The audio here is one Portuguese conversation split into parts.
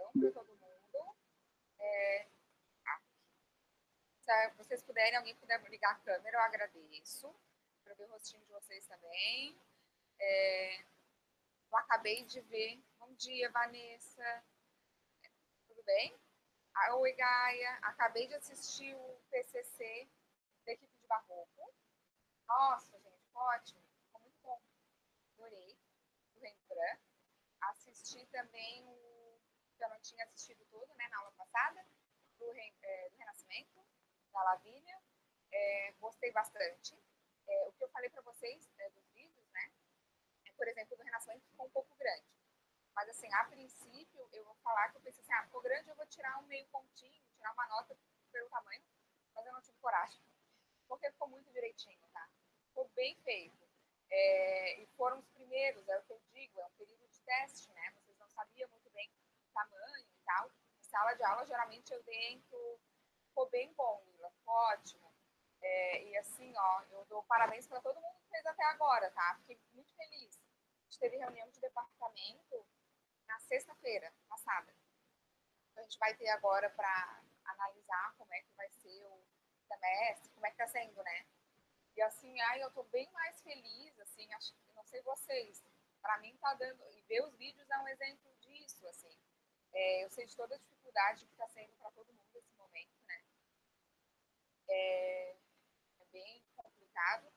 apresentação para todo mundo. Se vocês puderem, alguém puder ligar a câmera, eu agradeço. Para ver o rostinho de vocês também. Eu acabei de ver. Bom dia, Vanessa. Tudo bem? Oi, Gaia. Acabei de assistir o PCC da equipe de Barroco. Nossa, gente, ótimo. Ficou muito bom. Adorei. O Rembrandt. Assisti também o que eu não tinha assistido todo, né, na aula passada, do Renascimento, da Lavínia. Gostei bastante. O que eu falei para vocês dos vídeos, né, por exemplo, do Renascimento ficou um pouco grande. Mas, assim, a princípio, eu vou falar que eu pensei assim, ficou grande, eu vou tirar um meio pontinho, tirar uma nota pelo tamanho, mas eu não tive coragem, porque ficou muito direitinho, tá? Ficou bem feito. E foram os primeiros, é o que eu digo, é um período de teste, né? Vocês não sabiam muito bem o tamanho e tal. Em sala de aula, geralmente eu dentro, ficou bem bom, Lila, ficou ótimo. E assim, ó, eu dou parabéns para todo mundo que fez até agora, tá? Fiquei muito feliz. A gente teve reunião de departamento na sexta-feira passada. Então, a gente vai ter agora para analisar como é que vai ser o semestre, como é que tá sendo, né? E assim, eu tô bem mais feliz, assim, acho que, não sei vocês, para mim tá dando, e ver os vídeos é um exemplo disso, assim. Eu sei de toda a dificuldade que tá sendo para todo mundo nesse momento, né? É bem complicado.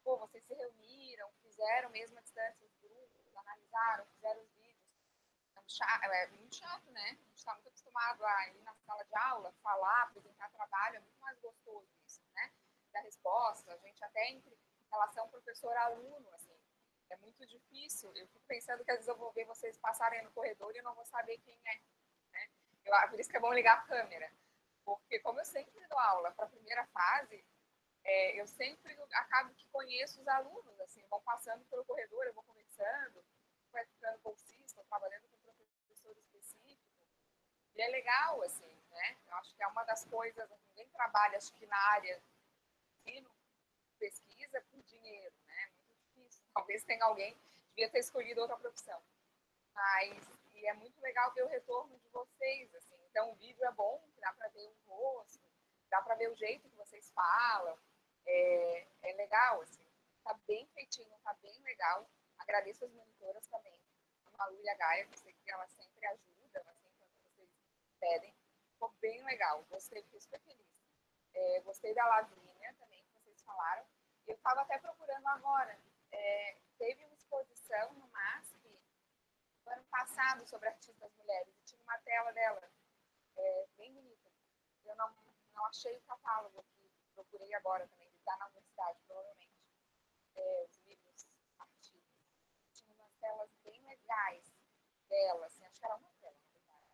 Pô, vocês se reuniram, fizeram mesmo a distância os grupos, analisaram, fizeram os vídeos. É muito chato, né? A gente está muito acostumado a ir na sala de aula, falar, apresentar trabalho, é muito mais gostoso isso, né? Da resposta, a gente até entre relação professor-aluno, assim, é muito difícil. Eu fico pensando que às vezes eu vou ver vocês passarem no corredor e eu não vou saber quem é, né? Por isso que é bom ligar a câmera, porque como eu sempre dou aula para a primeira fase, eu sempre acabo que conheço os alunos, assim, vão passando pelo corredor, eu vou conversando, vai ficando bolsista, trabalhando com professor específico, e é legal, assim, né? Eu acho que é uma das coisas, ninguém trabalha, acho que na área de ensino, pesquisa por dinheiro, né? Muito difícil. Talvez tenha alguém que devia ter escolhido outra profissão. E é muito legal ver o retorno de vocês, assim. Então, o vídeo é bom, dá para ver o rosto, dá para ver o jeito que vocês falam. É legal, assim. Tá bem feitinho, tá bem legal. Agradeço as monitoras também, a Malu e a Gaia, que eu sei que elas sempre ajudam, assim, quando vocês pedem. Ficou bem legal, gostei, fiquei super feliz. Gostei da Lavínia também, que vocês falaram. Eu estava até procurando agora. Teve uma exposição no MASP no ano passado sobre artistas mulheres, e tinha uma tela dela, bem bonita. Eu não achei o catálogo aqui, procurei agora também, ele está na universidade, provavelmente. Os livros artistas. Tinha umas telas bem legais dela, assim, acho que era uma tela, na verdade.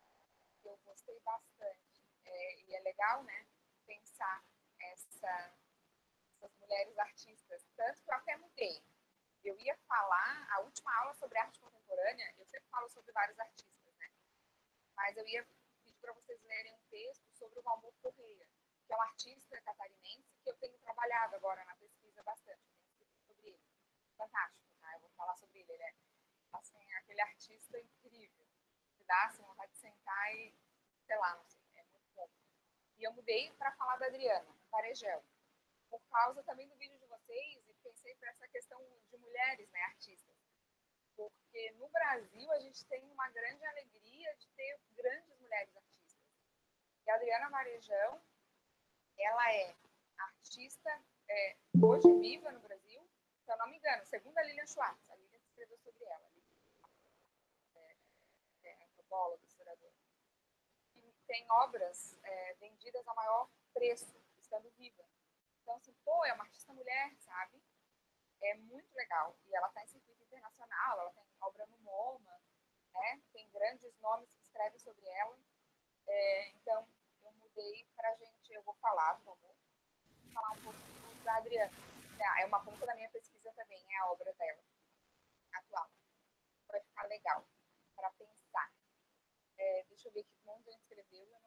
Eu gostei bastante. E é legal, né, pensar essas mulheres artistas. Tanto que eu até mudei. Eu ia falar, a última aula sobre arte contemporânea, eu sempre falo sobre vários artistas, né? Mas eu ia pedir para vocês lerem um texto sobre o Valmor Correia, que é um artista catarinense que eu tenho trabalhado agora na pesquisa bastante. Eu tenho escrito sobre ele. Fantástico, tá? Eu vou falar sobre ele. Ele é, assim, aquele artista incrível. Que dá, assim, vontade de sentar e, sei lá, não sei, é muito bom. E eu mudei para falar da Adriana Varejão, por causa também do vídeo de vocês, e pensei por essa questão de mulheres, né, artistas. Porque no Brasil a gente tem uma grande alegria de ter grandes mulheres artistas. E a Adriana Varejão, ela é artista hoje viva no Brasil, se eu não me engano, segundo a Lilian Schwartz, a Lilian escreveu sobre ela, antropóloga, historiadora. E tem obras vendidas a maior preço, estando viva. Então, assim, é uma artista mulher, sabe? É muito legal. E ela está em circuito internacional, ela tem obra no MoMA, né? Tem grandes nomes que escrevem sobre ela. Então, eu mudei para a gente, eu vou falar um pouquinho da Adriana. É uma ponta da minha pesquisa também, é a obra dela, atual. Vai ficar legal para pensar. Deixa eu ver aqui um monte de gente escreveu.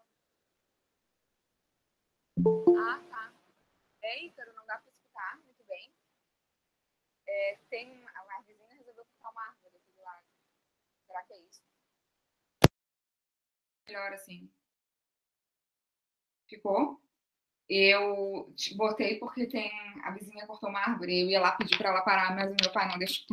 Tá. Ícaro, não dá para escutar muito bem. Tem a vizinha resolveu cortar uma árvore aqui do lado. Será que é isso? melhor assim. Ficou? Eu botei porque tem a vizinha cortou uma árvore, eu ia lá pedir para ela parar, mas o meu pai não deixou.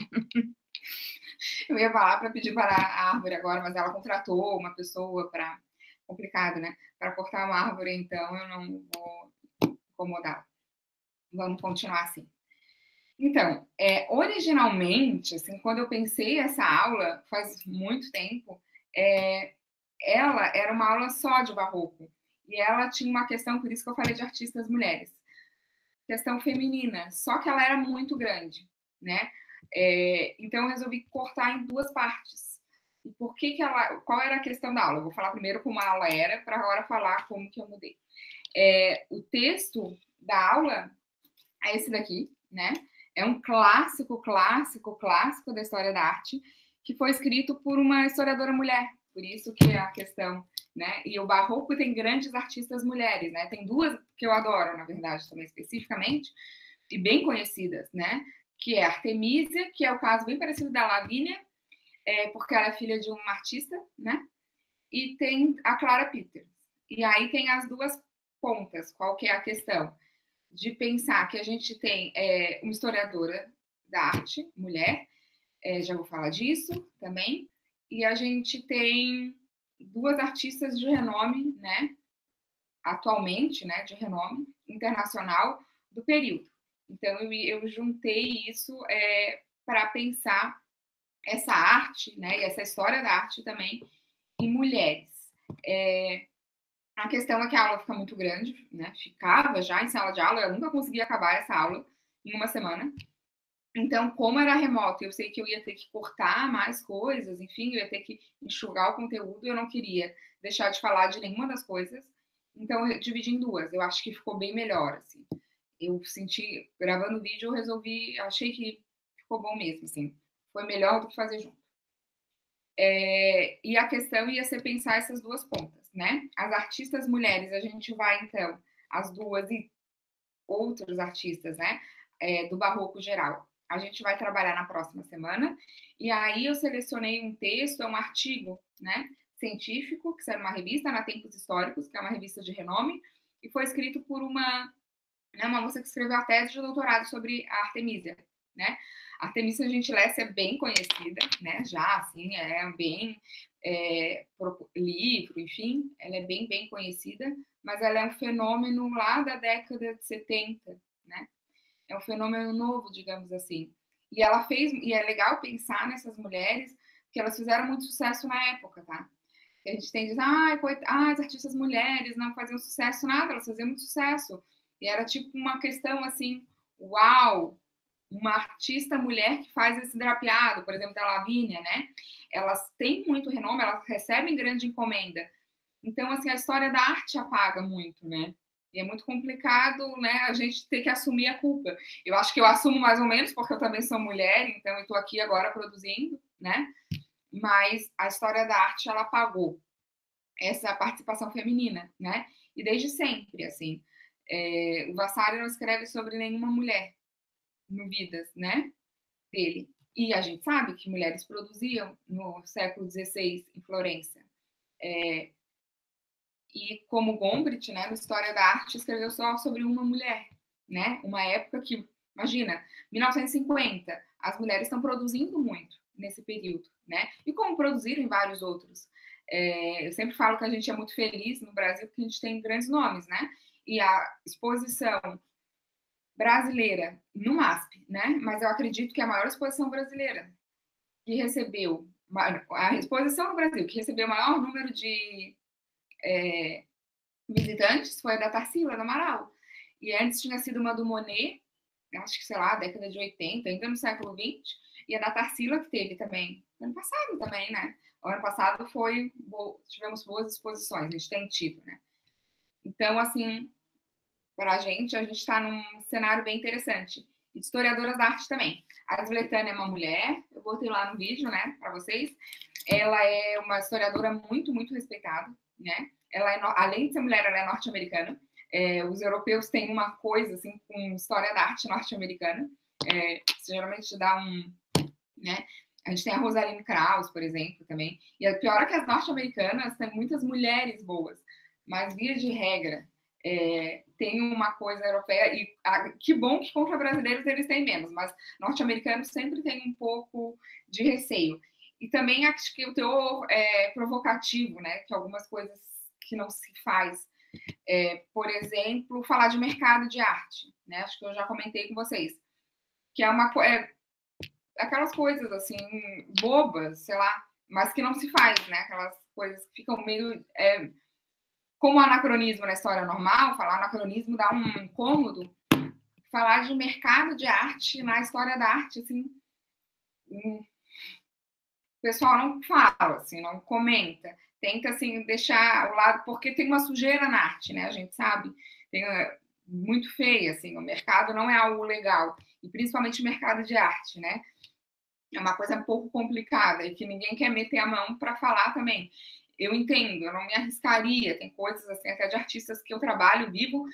Eu ia lá para pedir parar a árvore agora, mas ela contratou uma pessoa para complicado, né? Para cortar uma árvore, então eu não vou incomodar. Vamos continuar assim. Então, originalmente, assim, quando eu pensei essa aula, faz muito tempo, ela era uma aula só de barroco. E ela tinha uma questão, por isso que eu falei de artistas mulheres, questão feminina, só que ela era muito grande, né? Então eu resolvi cortar em duas partes. E por que ela, qual era a questão da aula? Eu vou falar primeiro como a aula era, para agora falar como que eu mudei. O texto da aula é esse daqui, né? É um clássico da história da arte, que foi escrito por uma historiadora mulher, por isso que é a questão, né? E o barroco tem grandes artistas mulheres, né? Tem duas que eu adoro, na verdade, também especificamente, e bem conhecidas, né? Que é Artemisia, que é o caso bem parecido da Lavínia, porque ela é filha de um artista, né? E tem a Clara Peters. E aí tem as duas pontas, qual que é a questão? De pensar que a gente tem uma historiadora da arte, mulher, já vou falar disso também, e a gente tem duas artistas de renome, né, atualmente, né, de renome internacional do período. Então, eu juntei isso para pensar essa arte, né, e essa história da arte também em mulheres. A questão é que a aula fica muito grande, né? Ficava já em sala de aula, eu nunca conseguia acabar essa aula em uma semana. Então, como era remoto, eu sei que eu ia ter que cortar mais coisas, enfim, eu ia ter que enxugar o conteúdo, eu não queria deixar de falar de nenhuma das coisas. Então, eu dividi em duas. Eu acho que ficou bem melhor, assim. Eu senti, gravando o vídeo, eu resolvi, achei que ficou bom mesmo, assim. Foi melhor do que fazer junto. E a questão ia ser pensar essas duas pontas, né? As artistas mulheres, a gente vai, então, as duas e outros artistas, né? Do barroco geral. A gente vai trabalhar na próxima semana. E aí eu selecionei um texto, um artigo, né? Científico, que saiu numa revista, na Tempos Históricos, que é uma revista de renome, e foi escrito por uma moça que escreveu a tese de doutorado sobre a Artemisia, né? A Artemisia Gentileschi é bem conhecida, né? Já, assim, é bem livro, enfim, ela é bem conhecida, mas ela é um fenômeno lá da década de 70, né? É um fenômeno novo, digamos assim. E ela fez, e é legal pensar nessas mulheres, porque elas fizeram muito sucesso na época, tá? A gente tem de dizer, as artistas mulheres não faziam sucesso, nada, elas faziam muito sucesso. E era tipo uma questão assim, uau, uma artista mulher que faz esse drapeado, por exemplo, da Lavínia, né? Elas têm muito renome, elas recebem grande encomenda. Então, assim, a história da arte apaga muito, né? E é muito complicado, né, a gente ter que assumir a culpa. Eu acho que eu assumo mais ou menos, porque eu também sou mulher, então eu estou aqui agora produzindo, né? Mas a história da arte, ela apagou essa participação feminina, né? E desde sempre, assim. O Vasari não escreve sobre nenhuma mulher no Vidas, né? Dele. E a gente sabe que mulheres produziam no século XVI em Florença. E como Gombrich, né, na História da Arte, escreveu só sobre uma mulher, né? Uma época que, imagina, 1950, as mulheres estão produzindo muito nesse período, né? E como produziram em vários outros. Eu sempre falo que a gente é muito feliz no Brasil porque a gente tem grandes nomes, né? E a exposição brasileira no MASP, né? Mas eu acredito que a maior exposição brasileira que recebeu, a exposição no Brasil que recebeu o maior número de visitantes foi a da Tarsila, do Amaral. E antes tinha sido uma do Monet, acho que, sei lá, década de 80, ainda no século XX, e a da Tarsila, que teve também, ano passado também, né? O ano passado tivemos boas exposições, a gente tem tido, né? Então, assim, para a gente está num cenário bem interessante. Historiadoras da arte também. A Sletana é uma mulher, eu botei lá no vídeo, né, para vocês. Ela é uma historiadora muito respeitada, né? Ela além de ser mulher, ela é norte-americana. Os europeus têm uma coisa assim com história da arte norte-americana. Isso geralmente dá um, né? A gente tem a Rosalind Krauss, por exemplo, também. E a pior é que as norte-americanas têm muitas mulheres boas, mas, via de regra, tem uma coisa europeia, e que bom que contra brasileiros eles têm menos, mas norte-americanos sempre têm um pouco de receio. E também acho que o teor provocativo, né? Que algumas coisas que não se faz. Por exemplo, falar de mercado de arte, né? Acho que eu já comentei com vocês. Que é uma aquelas coisas assim, bobas, sei lá, mas que não se faz, né? Aquelas coisas que ficam meio. Como anacronismo na história normal, falar anacronismo dá um incômodo. Falar de mercado de arte na história da arte, assim. O pessoal não fala, assim, não comenta. Tenta, assim, deixar ao lado, porque tem uma sujeira na arte, né? A gente sabe. Tem muito feia, assim, o mercado não é algo legal. E principalmente o mercado de arte, né? É uma coisa um pouco complicada e que ninguém quer meter a mão para falar também. Eu entendo, eu não me arriscaria. Tem coisas assim, até de artistas que eu trabalho, vivo,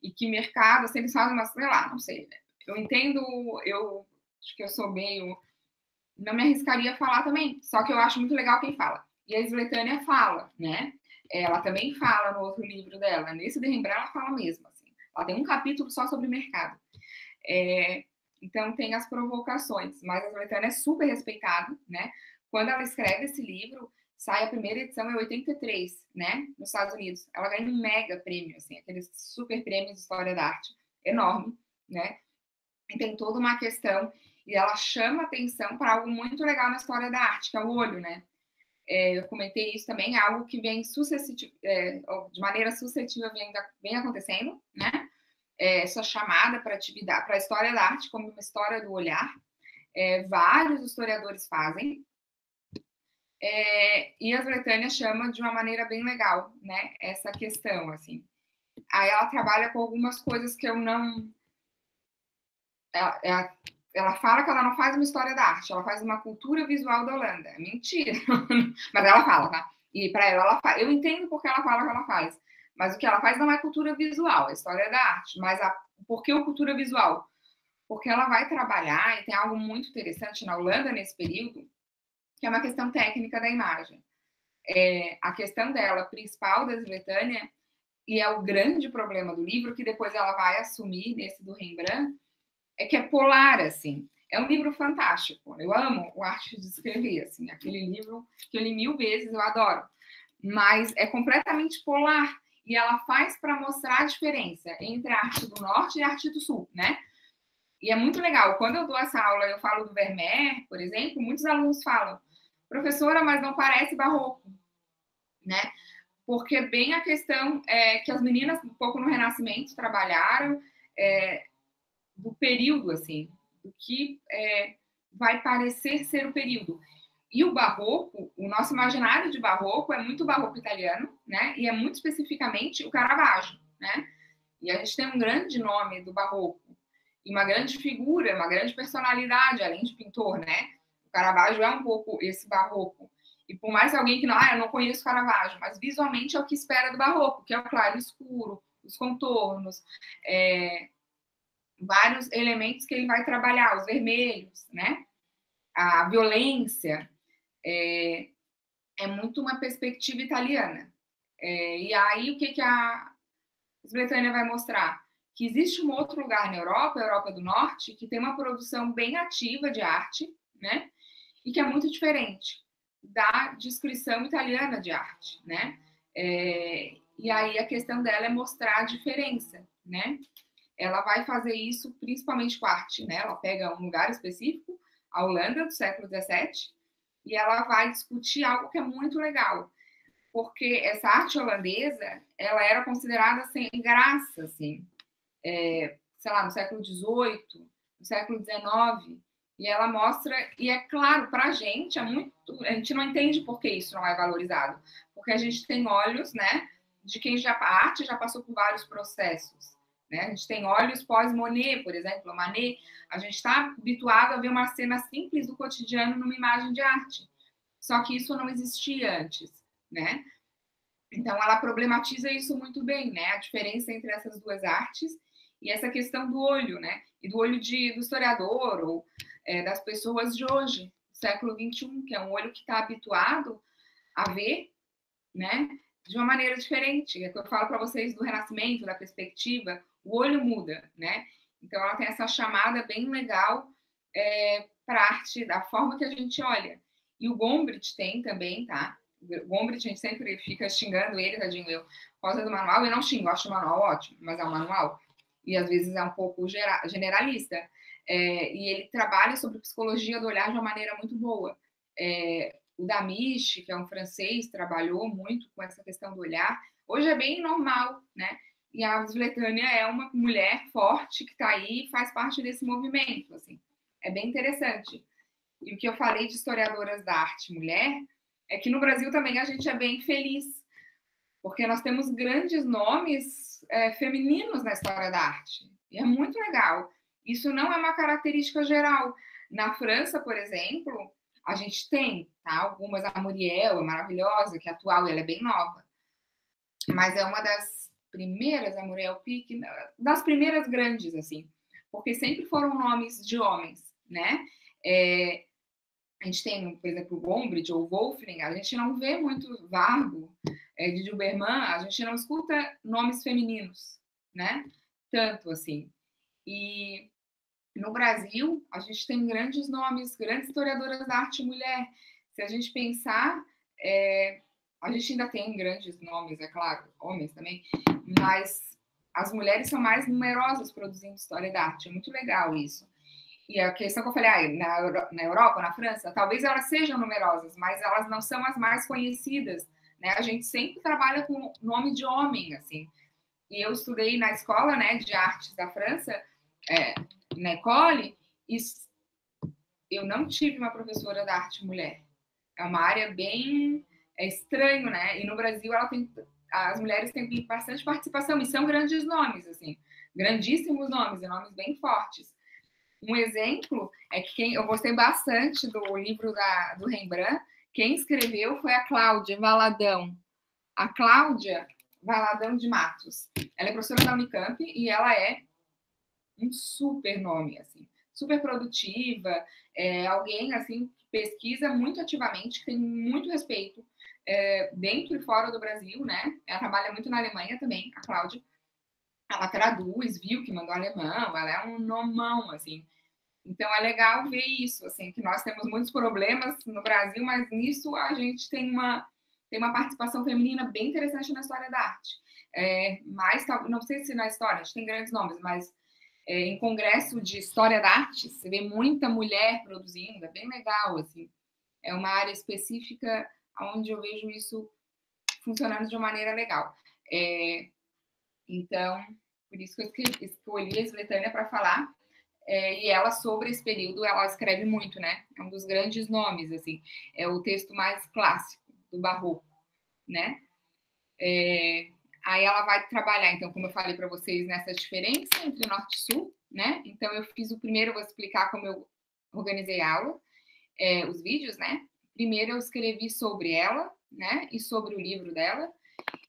e que mercado, assim, eles fazem uma, sei lá, não sei. Né? Eu entendo, eu acho que eu sou meio. Não me arriscaria a falar também. Só que eu acho muito legal quem fala. E a Sletânia fala, né? Ela também fala no outro livro dela. Nesse de Rembrandt, ela fala mesmo. Assim. Ela tem um capítulo só sobre mercado. Então, tem as provocações, mas a Sletânia é super respeitada, né? Quando ela escreve esse livro, sai a primeira edição em 83, né? Nos Estados Unidos. Ela ganha um mega prêmio, assim, aqueles super prêmios de história da arte, enorme, né? E tem toda uma questão, e ela chama atenção para algo muito legal na história da arte, que é o olho, né? Eu comentei isso também, é algo que vem de maneira sucessiva vem acontecendo, né? Essa chamada para atividade, para a história da arte como uma história do olhar. Vários historiadores fazem. E a Sletânia chama de uma maneira bem legal, né? Essa questão, assim. Aí ela trabalha com algumas coisas que eu não... Ela fala que ela não faz uma história da arte, ela faz uma cultura visual da Holanda. Mentira! Mas ela fala, tá? E para ela faz. Eu entendo porque ela fala o que ela faz. Mas o que ela faz não é cultura visual, é história da arte. Mas por que cultura visual? Porque ela vai trabalhar, e tem algo muito interessante na Holanda nesse período, que é uma questão técnica da imagem. A questão dela, principal da Sletânia, e é o grande problema do livro, que depois ela vai assumir nesse do Rembrandt, é que é polar, assim. É um livro fantástico. Eu amo o Arte de Escrever, assim. Aquele livro que eu li 1000 vezes, eu adoro. Mas é completamente polar. E ela faz para mostrar a diferença entre a arte do norte e a arte do sul, né? E é muito legal. Quando eu dou essa aula, eu falo do Vermeer, por exemplo, muitos alunos falam, professora, mas não parece barroco, né? Porque bem a questão é que as meninas, um pouco no Renascimento, trabalharam do período, assim, do que vai parecer ser o período. E o barroco, o nosso imaginário de barroco é muito barroco italiano, né? E é muito especificamente o Caravaggio, né? E a gente tem um grande nome do barroco, e uma grande figura, uma grande personalidade, além de pintor, né? O Caravaggio é um pouco esse barroco. E por mais alguém que não, eu não conheço Caravaggio, mas visualmente é o que espera do barroco, que é o claro e escuro, os contornos, vários elementos que ele vai trabalhar, os vermelhos, né? A violência é muito uma perspectiva italiana. E aí o que a Sletânia vai mostrar? Que existe um outro lugar na Europa, a Europa do Norte, que tem uma produção bem ativa de arte, né? E que é muito diferente da descrição italiana de arte, né? E aí a questão dela é mostrar a diferença, né? Ela vai fazer isso principalmente com a arte, né? Ela pega um lugar específico, a Holanda do século XVII, e ela vai discutir algo que é muito legal, porque essa arte holandesa, ela era considerada sem graça, assim, sei lá, no século XVIII, no século XIX, e ela mostra, e é claro, para a gente não entende por que isso não é valorizado, porque a gente tem olhos, né, de quem a arte já passou por vários processos, né? A gente tem olhos pós-Monet, por exemplo, Manet, a gente está habituado a ver uma cena simples do cotidiano numa imagem de arte, só que isso não existia antes, né? Então, ela problematiza isso muito bem, né? A diferença entre essas duas artes e essa questão do olho, né? E do olho do historiador ou das pessoas de hoje, século XXI, que é um olho que está habituado a ver, né, de uma maneira diferente. É o que eu falo para vocês do renascimento, da perspectiva, o olho muda, né? Então ela tem essa chamada bem legal para a arte, da forma que a gente olha. E o Gombrich tem também, tá? O Gombrich, a gente sempre fica xingando ele, tadinho, eu, por causa do manual. Eu não xingo, eu acho o manual ótimo, mas é um manual. E às vezes é um pouco generalista. E ele trabalha sobre psicologia do olhar de uma maneira muito boa. O Damisch, que é um francês, trabalhou muito com essa questão do olhar. Hoje é bem normal, né? E a Svetânia é uma mulher forte que está aí e faz parte desse movimento, assim. É bem interessante. E o que eu falei de historiadoras da arte mulher é que no Brasil também a gente é bem feliz, porque nós temos grandes nomes femininos na história da arte. E é muito legal. Isso não é uma característica geral. Na França, por exemplo, a gente tem, tá? Algumas, a Muriel é maravilhosa, que é atual e ela é bem nova. Mas é uma das primeiras, a Muriel Pic, das primeiras grandes, assim. Porque sempre foram nomes de homens, né? A gente tem, por exemplo, o Gombrich ou o Wolfling, a gente não vê muito Vargo, de Dilberman, a gente não escuta nomes femininos, né? Tanto assim. E no Brasil, a gente tem grandes nomes, grandes historiadoras da arte mulher. Se a gente pensar, a gente ainda tem grandes nomes, é claro, homens também, mas as mulheres são mais numerosas produzindo história da arte. É muito legal isso. E a questão que eu falei, na Europa, na França, talvez elas sejam numerosas, mas elas não são as mais conhecidas, né? A gente sempre trabalha com nome de homem, assim. E eu estudei na escola, né, de artes da França, na École, e eu não tive uma professora da arte mulher. É uma área bem estranho, né? E no Brasil as mulheres têm bastante participação e são grandes nomes, assim, grandíssimos nomes, e nomes bem fortes. Um exemplo é que eu gostei bastante do livro do Rembrandt. Quem escreveu foi a Cláudia Valadão. A Cláudia Valadão de Matos. Ela é professora da Unicamp e ela é um super nome, assim, super produtiva, alguém assim que pesquisa muito ativamente, que tem muito respeito dentro e fora do Brasil, né? Ela trabalha muito na Alemanha também, a Cláudia. Ela traduz, viu que mandou alemão, ela é um nomão, assim. Então é legal ver isso, assim, que nós temos muitos problemas no Brasil, mas nisso a gente tem uma participação feminina bem interessante na história da arte. Mas não sei se na história, a gente tem grandes nomes, mas em congresso de história da arte, você vê muita mulher produzindo, é bem legal, assim. É uma área específica onde eu vejo isso funcionando de uma maneira legal. Então, por isso que eu escolhi a Svetânia para falar. E ela, sobre esse período, ela escreve muito, né? É um dos grandes nomes, assim. É o texto mais clássico do Barroco, né? Aí ela vai trabalhar, então, como eu falei para vocês, nessa diferença entre norte e sul, né? Então, eu fiz o primeiro, vou explicar como eu organizei a aula, os vídeos, né? Primeiro, eu escrevi sobre ela, né? E sobre o livro dela.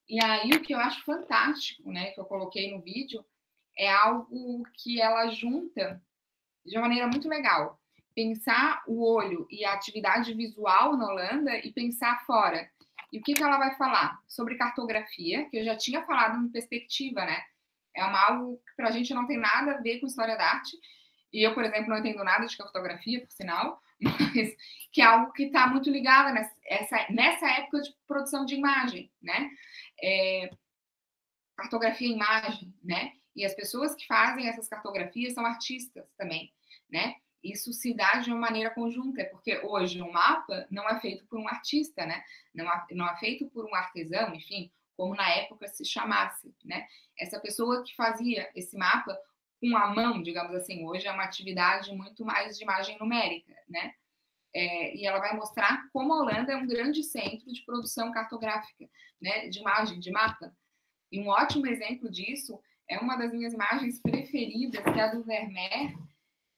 E aí, o que eu acho fantástico, né? Que eu coloquei no vídeo, é algo que ela junta de uma maneira muito legal. Pensar o olho e a atividade visual na Holanda e pensar fora. E o que ela vai falar? Sobre cartografia, que eu já tinha falado em perspectiva, né? É algo que para a gente não tem nada a ver com história da arte. E eu, por exemplo, não entendo nada de cartografia, por sinal, mas que é algo que está muito ligado nessa época de produção de imagem, né? Cartografia e imagem, né? E as pessoas que fazem essas cartografias são artistas também, né? Isso se dá de uma maneira conjunta, porque hoje um mapa não é feito por um artista, né? Não é feito por um artesão, enfim, como na época se chamasse, né? Essa pessoa que fazia esse mapa com a mão, digamos assim, hoje é uma atividade muito mais de imagem numérica, né? E ela vai mostrar como a Holanda é um grande centro de produção cartográfica, né? De imagem, de mapa. E um ótimo exemplo disso é uma das minhas imagens preferidas, que é a do Vermeer,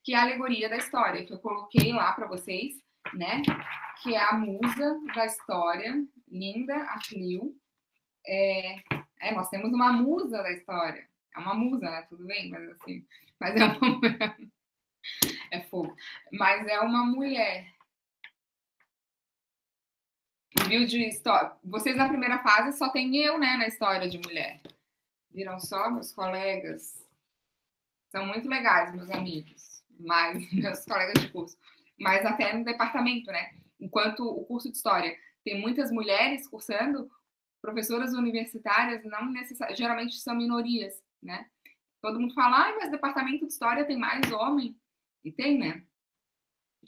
que é a alegoria da história, que eu coloquei lá para vocês, né? Que é a musa da história, linda, a Clio. Nós temos uma musa da história. É uma musa, né? Tudo bem, mas assim, mas é uma é fogo. Mas é uma mulher Viu de história. Vocês na primeira fase só tem eu, né, na história de mulher. Viram só meus colegas. São muito legais, meus amigos. Mas meus colegas de curso. Mas até no departamento, né? Enquanto o curso de história tem muitas mulheres cursando, professoras universitárias não necessariamente, geralmente são minorias, né? Todo mundo fala, ah, mas departamento de história tem mais homem. E tem, né?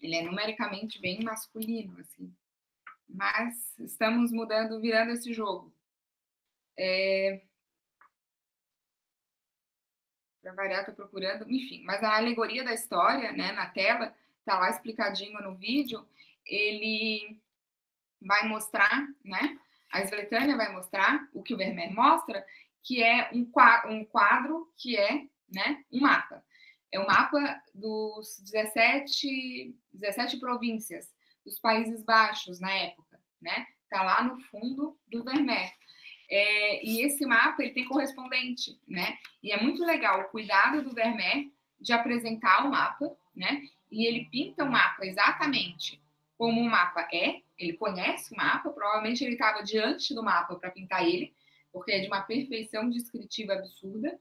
Ele é numericamente bem masculino, assim. Mas estamos mudando, virando esse jogo. Para variar, estou procurando, enfim. Mas a alegoria da história, né, na tela, está lá explicadinho no vídeo, ele vai mostrar, né? A Sletânia vai mostrar o que o Vermeer mostra, que é um quadro que é, né, um mapa. É o mapa dos 17 províncias dos Países Baixos na época, né? Está lá no fundo do Vermeer. E esse mapa ele tem correspondente, né? E é muito legal o cuidado do Vermeer de apresentar o mapa, né? E ele pinta o mapa exatamente como o mapa é. Ele conhece o mapa, provavelmente ele estava diante do mapa para pintar ele, porque é de uma perfeição descritiva absurda.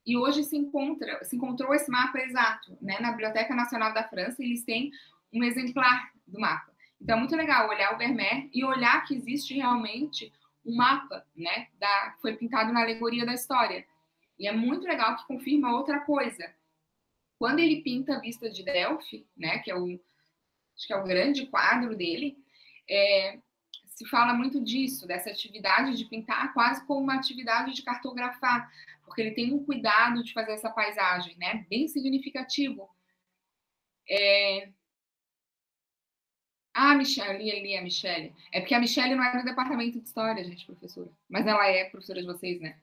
E hoje se encontrou esse mapa exato, né? Na Biblioteca Nacional da França, eles têm um exemplar do mapa. Então é muito legal olhar o Vermeer e olhar que existe realmente um mapa, né? Que foi pintado na alegoria da história. E é muito legal que confirma outra coisa. Quando ele pinta a vista de Delphi, né? Que é acho que é o grande quadro dele, se fala muito disso, dessa atividade de pintar quase como uma atividade de cartografar, porque ele tem um cuidado de fazer essa paisagem, né? Bem significativo. Ah, Michelle, ali a Michelle. É porque a Michelle não é do departamento de história, gente, professora. Mas ela é professora de vocês, né?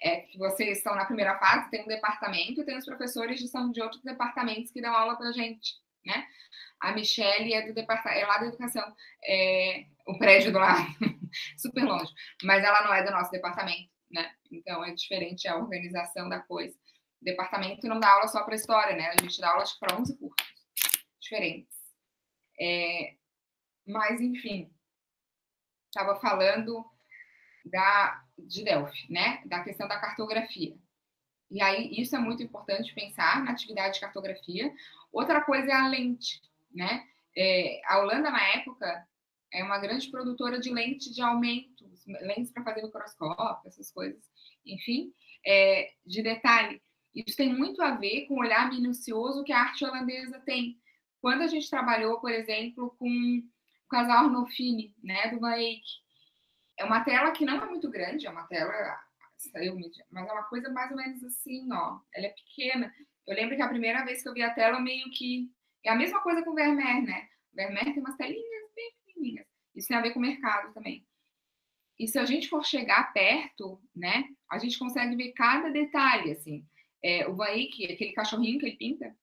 É que vocês estão na primeira fase, tem um departamento e tem os professores que são de outros departamentos que dão aula pra gente, né? A Michelle é do departamento, é lá da educação, o prédio do lado, super longe, mas ela não é do nosso departamento, né? Então é diferente a organização da coisa. O departamento não dá aula só para história, né? A gente dá aula para 11 cursos diferentes. Mas, enfim, estava falando de Delphi, né? Da questão da cartografia. E aí, isso é muito importante pensar na atividade de cartografia. Outra coisa é a lente, né? A Holanda, na época, é uma grande produtora de lente de aumento, lentes para fazer microscópio, essas coisas, enfim, de detalhe. Isso tem muito a ver com o olhar minucioso que a arte holandesa tem. Quando a gente trabalhou, por exemplo, com o casal Arnolfini, né, do Van Eyck, é uma tela que não é muito grande, é uma tela, mas é uma coisa mais ou menos assim, ó. Ela é pequena. Eu lembro que a primeira vez que eu vi a tela, meio que é a mesma coisa com o Vermeer, né? O Vermeer tem umas telinhas bem pequenininhas. Isso tem a ver com o mercado também. E se a gente for chegar perto, né, a gente consegue ver cada detalhe, assim. O Van Eyck, aquele cachorrinho que ele pinta,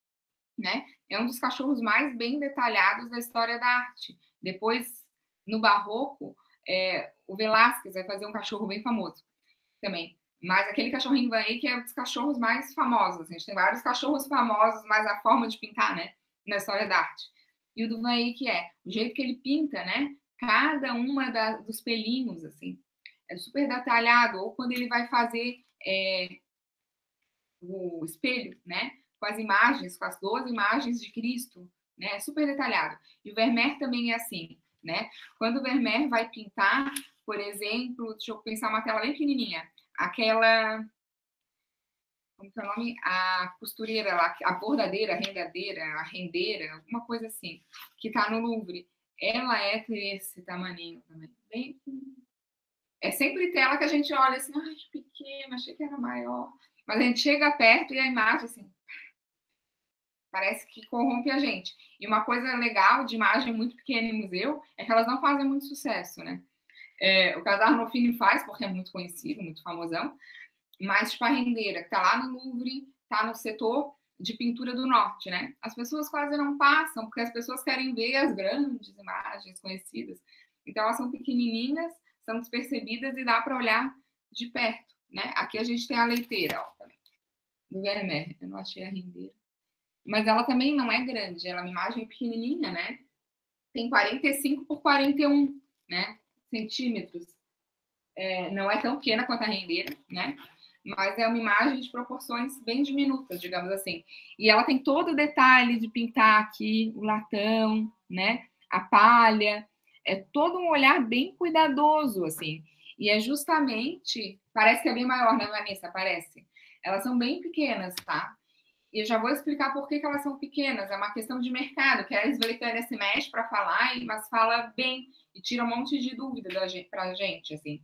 né, é um dos cachorros mais bem detalhados da história da arte. Depois, no Barroco, o Velázquez vai fazer um cachorro bem famoso também. Mas aquele cachorrinho Van Eyck é um dos cachorros mais famosos. A gente tem vários cachorros famosos, mas a forma de pintar, né, na história da arte. E o do Van Eyck o jeito que ele pinta, né, cada uma dos pelinhos, assim, é super detalhado. Ou quando ele vai fazer o espelho, né, com as imagens, com as 12 imagens de Cristo, né, é super detalhado. E o Vermeer também é assim, né? Quando o Vermeer vai pintar, por exemplo, deixa eu pensar uma tela bem pequenininha, aquela, como que é o nome? A costureira lá, a bordadeira, a rendeira, alguma coisa assim, que tá no Louvre. Ela é desse tamaninho também, bem. É sempre tela que a gente olha assim, ai, que pequena, achei que era maior. Mas a gente chega perto e a imagem, assim, parece que corrompe a gente. E uma coisa legal de imagem muito pequena em museu é que elas não fazem muito sucesso, né? O casal Arnolfini faz, porque é muito conhecido, muito famosão, mas tipo a rendeira, que tá lá no Louvre, tá no setor de pintura do norte, né? As pessoas quase não passam, porque as pessoas querem ver as grandes imagens conhecidas. Então elas são pequenininhas, são despercebidas e dá para olhar de perto, né? Aqui a gente tem a leiteira, ó, do Vermeer. Eu não achei a rendeira. Mas ela também não é grande, ela é uma imagem pequenininha, né? tem 45 por 41, né, centímetros. Não é tão pequena quanto a rendeira, né? Mas é uma imagem de proporções bem diminutas, digamos assim. E ela tem todo o detalhe de pintar aqui o latão, né? A palha. É todo um olhar bem cuidadoso, assim. E é justamente... Parece que é bem maior, né, Vanessa? Parece. Elas são bem pequenas, tá? E eu já vou explicar por que elas são pequenas. É uma questão de mercado, que a Esvelitânia se mexe para falar, mas fala bem e tira um monte de dúvida para a gente, assim.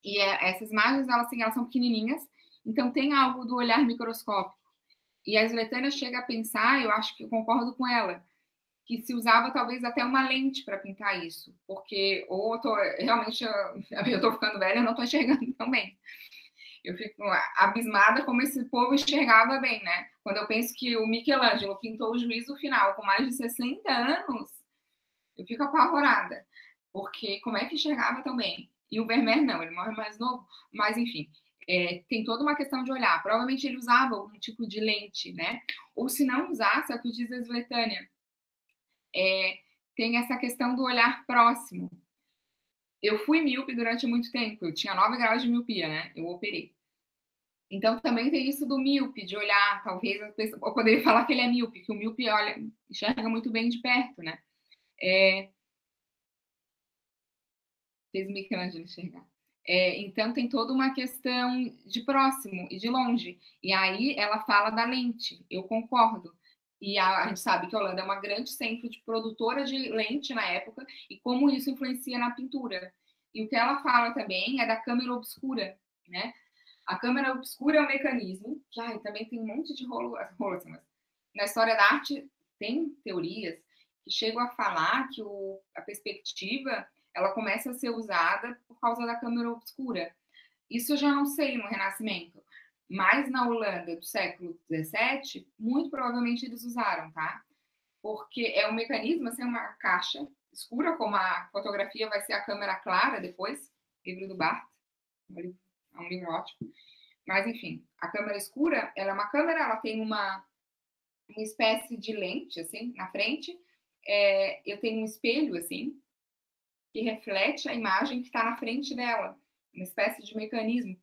E essas imagens, elas são pequenininhas, então tem algo do olhar microscópico. E a Esvelitânia chega a pensar, eu acho que eu concordo com ela, que se usava talvez até uma lente para pintar isso, porque ou eu tô, realmente eu tô ficando velha, eu não tô enxergando tão bem. Eu fico abismada como esse povo enxergava bem, né? Quando eu penso que o Michelangelo pintou o Juízo Final com mais de 60 anos, eu fico apavorada, porque como é que enxergava tão bem? E o Vermeer não, ele morre mais novo, mas enfim, tem toda uma questão de olhar. Provavelmente ele usava algum tipo de lente, né? Ou se não usasse, é o que diz a Esvelitânia, tem essa questão do olhar próximo. Eu fui míope durante muito tempo, eu tinha 9 graus de miopia, né? Eu operei. Então também tem isso do míope, de olhar, talvez a pessoa, eu poderia falar que ele é míope, que o míope olha, enxerga muito bem de perto, né? Fez Michelangelo enxergar. Então tem toda uma questão de próximo e de longe. E aí ela fala da lente, eu concordo. E a gente sabe que a Holanda é uma grande centro de produtora de lente na época e como isso influencia na pintura. E o que ela fala também é da câmera obscura, né? A câmera obscura é um mecanismo que também tem um monte de rolo assim, mas na história da arte tem teorias que chegam a falar que a perspectiva ela começa a ser usada por causa da câmera obscura. Isso eu já não sei no Renascimento, mas na Holanda do século XVII, muito provavelmente eles usaram, tá? Porque é um mecanismo, assim, uma caixa escura, como a fotografia vai ser a câmera clara depois, livro do Barthes, é um livro ótimo. Mas, enfim, a câmera escura, ela é uma câmera, ela tem uma espécie de lente, assim, na frente. Eu tenho um espelho, assim, que reflete a imagem que está na frente dela, uma espécie de mecanismo.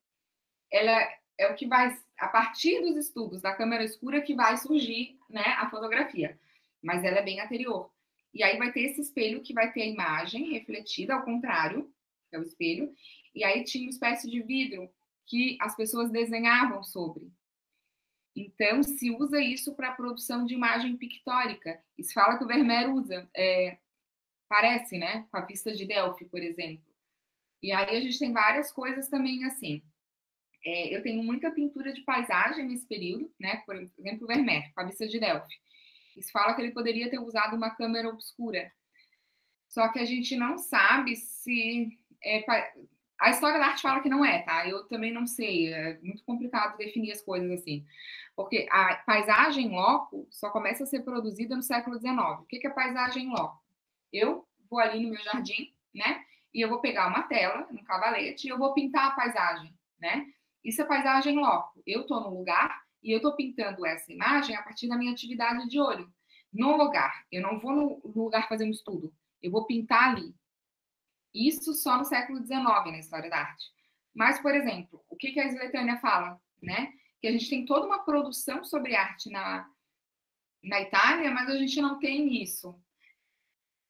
Ela é o que vai, a partir dos estudos da câmera escura, que vai surgir, né, a fotografia. Mas ela é bem anterior. E aí vai ter esse espelho que vai ter a imagem refletida, ao contrário, que é o espelho. E aí tinha uma espécie de vidro que as pessoas desenhavam sobre. Então, se usa isso para a produção de imagem pictórica. E se fala que o Vermeer usa. Parece, né? Com a vista de Delphi, por exemplo. E aí a gente tem várias coisas também assim. Eu tenho muita pintura de paisagem nesse período, né? Por exemplo, o Vermeer, com a vista de Delphi. Isso fala que ele poderia ter usado uma câmera obscura. Só que a gente não sabe se... A história da arte fala que não é, tá? Eu também não sei. É muito complicado definir as coisas assim. Porque a paisagem loco só começa a ser produzida no século XIX. O que é paisagem loco? Eu vou ali no meu jardim, né? E eu vou pegar uma tela, um cavalete, e eu vou pintar a paisagem, né? Isso é paisagem loco. Eu estou no lugar e eu estou pintando essa imagem a partir da minha atividade de olho. No lugar. Eu não vou no lugar fazer um estudo. Eu vou pintar ali. Isso só no século XIX, na história da arte. Mas, por exemplo, o que a Esvelitânia fala, né? Que a gente tem toda uma produção sobre arte na Itália, mas a gente não tem isso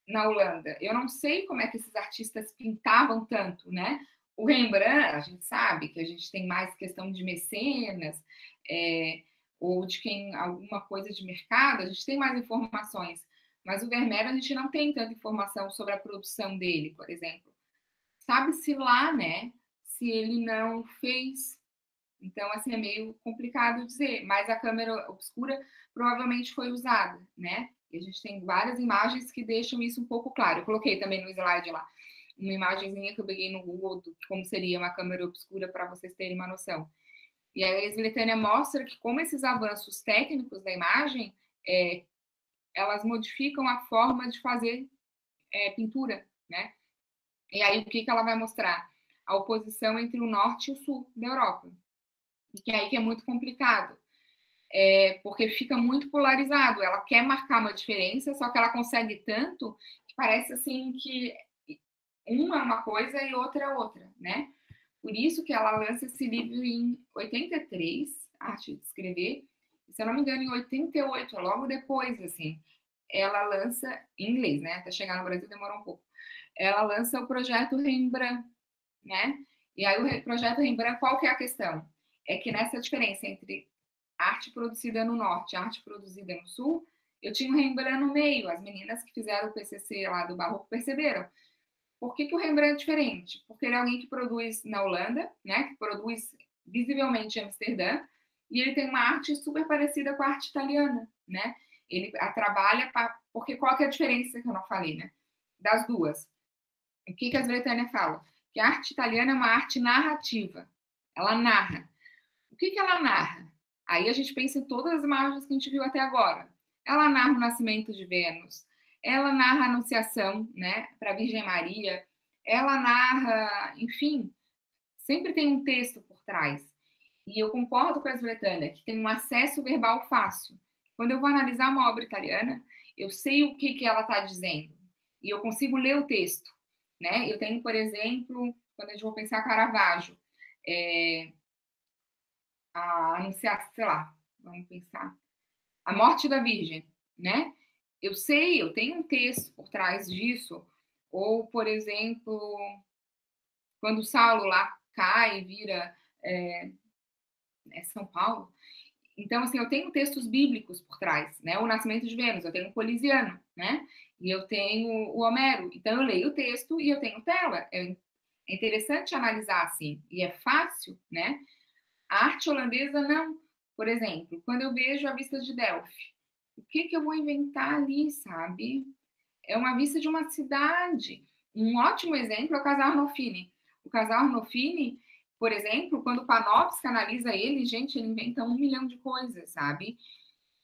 na Holanda. Eu não sei como é que esses artistas pintavam tanto, né? O Rembrandt, a gente sabe que a gente tem mais questão de mecenas, ou de quem alguma coisa de mercado, a gente tem mais informações. Mas o Vermeer, a gente não tem tanta informação sobre a produção dele, por exemplo. Sabe-se lá, né, se ele não fez. Então, assim, é meio complicado dizer. Mas a câmera obscura provavelmente foi usada, né? E a gente tem várias imagens que deixam isso um pouco claro. Eu coloquei também no slide lá uma imagenzinha que eu peguei no Google de como seria uma câmera obscura para vocês terem uma noção. E aí a Esvelitânia mostra que como esses avanços técnicos da imagem, elas modificam a forma de fazer pintura, né? E aí o que ela vai mostrar? A oposição entre o norte e o sul da Europa. E que aí que é muito complicado. porque fica muito polarizado. Ela quer marcar uma diferença, só que ela consegue tanto que parece assim que uma é uma coisa e outra é outra, né? Por isso que ela lança esse livro em 83, Arte de Escrever, e, se eu não me engano, em 88, logo depois, assim, ela lança, em inglês, né? Até chegar no Brasil demorou um pouco. Ela lança o projeto Rembrandt, né? E aí o projeto Rembrandt, qual que é a questão? É que nessa diferença entre arte produzida no norte e arte produzida no sul, eu tinha o Rembrandt no meio. As meninas que fizeram o PCC lá do Barroco perceberam. Por que o Rembrandt é diferente? Porque ele é alguém que produz na Holanda, né? Que produz visivelmente em Amsterdã, e ele tem uma arte super parecida com a arte italiana, né? Ele trabalha porque qual que é a diferença que eu não falei, né? Das duas. O que a Svetânia fala? Que a arte italiana é uma arte narrativa. Ela narra. O que ela narra? Aí a gente pensa em todas as imagens que a gente viu até agora. Ela narra o nascimento de Vênus, ela narra a Anunciação, né, para a Virgem Maria, ela narra, enfim, sempre tem um texto por trás. E eu concordo com a Svetânia, que tem um acesso verbal fácil. Quando eu vou analisar uma obra italiana, eu sei o que ela está dizendo. E eu consigo ler o texto. Né? Eu tenho, por exemplo, quando a gente vai pensar Caravaggio, a anunciar, sei lá, vamos pensar, a morte da Virgem, né? Eu sei, eu tenho um texto por trás disso. Ou, por exemplo, quando Saulo lá cai e vira São Paulo. Então, assim, eu tenho textos bíblicos por trás, né? O Nascimento de Vênus, eu tenho o Polisiano, né? E eu tenho o Homero. Então, eu leio o texto e eu tenho tela. É interessante analisar assim, e é fácil, né? A arte holandesa não. Por exemplo, quando eu vejo a vista de Delphi, o que eu vou inventar ali, sabe? É uma vista de uma cidade. Um ótimo exemplo é o casal Arnolfini. O casal Arnolfini, por exemplo, quando o Panofsky analisa ele, gente, ele inventa 1 milhão de coisas, sabe?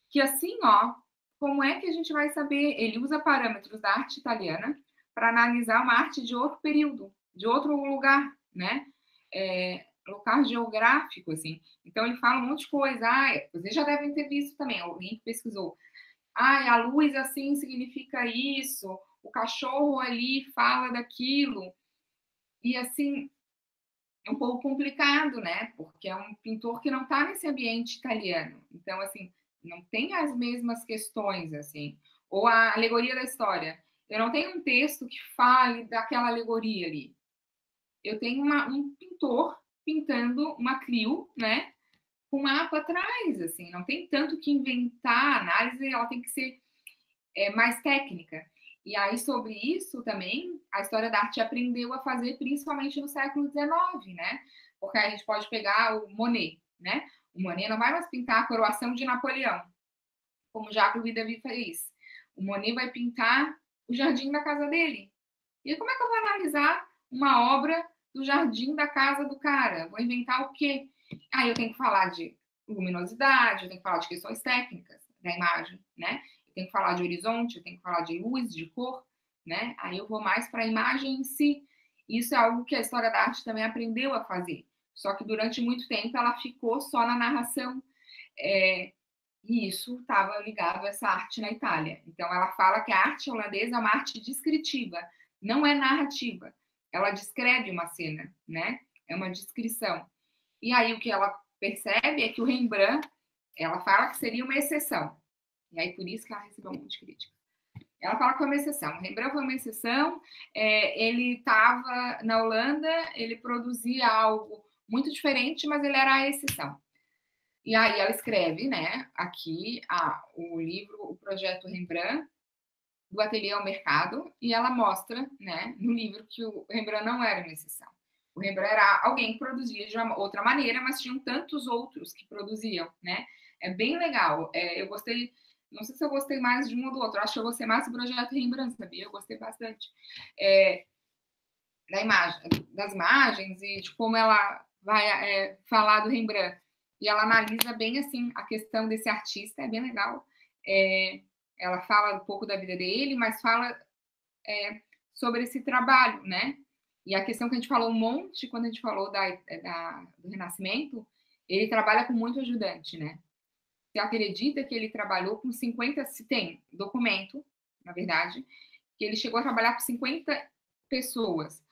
Que assim, ó, como é que a gente vai saber? Ele usa parâmetros da arte italiana para analisar uma arte de outro período, de outro lugar, né? Local geográfico, assim. Então, ele fala um monte de coisa. Vocês já devem ter visto também, alguém que pesquisou. A luz assim significa isso, o cachorro ali fala daquilo. E assim, é um pouco complicado, né? Porque é um pintor que não está nesse ambiente italiano. Então, assim, não tem as mesmas questões, assim. Ou a alegoria da história. Eu não tenho um texto que fale daquela alegoria ali. Eu tenho um pintor pintando uma Clio, né? Com mapa atrás, assim. Não tem tanto que inventar. A análise, ela tem que ser mais técnica. E aí, sobre isso também, a história da arte aprendeu a fazer, principalmente no século XIX, né? Porque a gente pode pegar o Monet, né? O Monet não vai mais pintar a coroação de Napoleão, como Jacques Louis David fez. O Monet vai pintar o jardim da casa dele. E como é que eu vou analisar uma obra do jardim da casa do cara? Vou inventar o quê? Aí eu tenho que falar de luminosidade, eu tenho que falar de questões técnicas da imagem, né? Eu tenho que falar de horizonte, eu tenho que falar de luz, de cor, né? Aí eu vou mais para a imagem em si. Isso é algo que a história da arte também aprendeu a fazer. Só que durante muito tempo ela ficou só na narração. E isso estava ligado a essa arte na Itália. Então ela fala que a arte holandesa é uma arte descritiva, não é narrativa. Ela descreve uma cena, né? É uma descrição. E aí o que ela percebe é que o Rembrandt, ela fala que seria uma exceção. E aí por isso que ela recebeu um monte de crítica. Ela fala que foi uma exceção. O Rembrandt foi uma exceção. Ele estava na Holanda, ele produzia algo muito diferente, mas ele era a exceção. E aí ela escreve, né, aqui o livro, o projeto Rembrandt, do ateliê ao mercado, e ela mostra, né, no livro que o Rembrandt não era uma exceção. O Rembrandt era alguém que produzia de uma outra maneira, mas tinham tantos outros que produziam, né? É bem legal. Eu gostei, não sei se eu gostei mais de um ou do outro, acho que eu gostei mais do projeto Rembrandt, sabia? Eu gostei bastante das imagens e de como ela vai falar do Rembrandt. E ela analisa bem assim a questão desse artista, é bem legal. Ela fala um pouco da vida dele, mas fala sobre esse trabalho, né? E a questão que a gente falou um monte quando a gente falou do Renascimento, ele trabalha com muito ajudante, né? se acredita que ele trabalhou com 50, se tem documento, na verdade, que ele chegou a trabalhar com 50 pessoas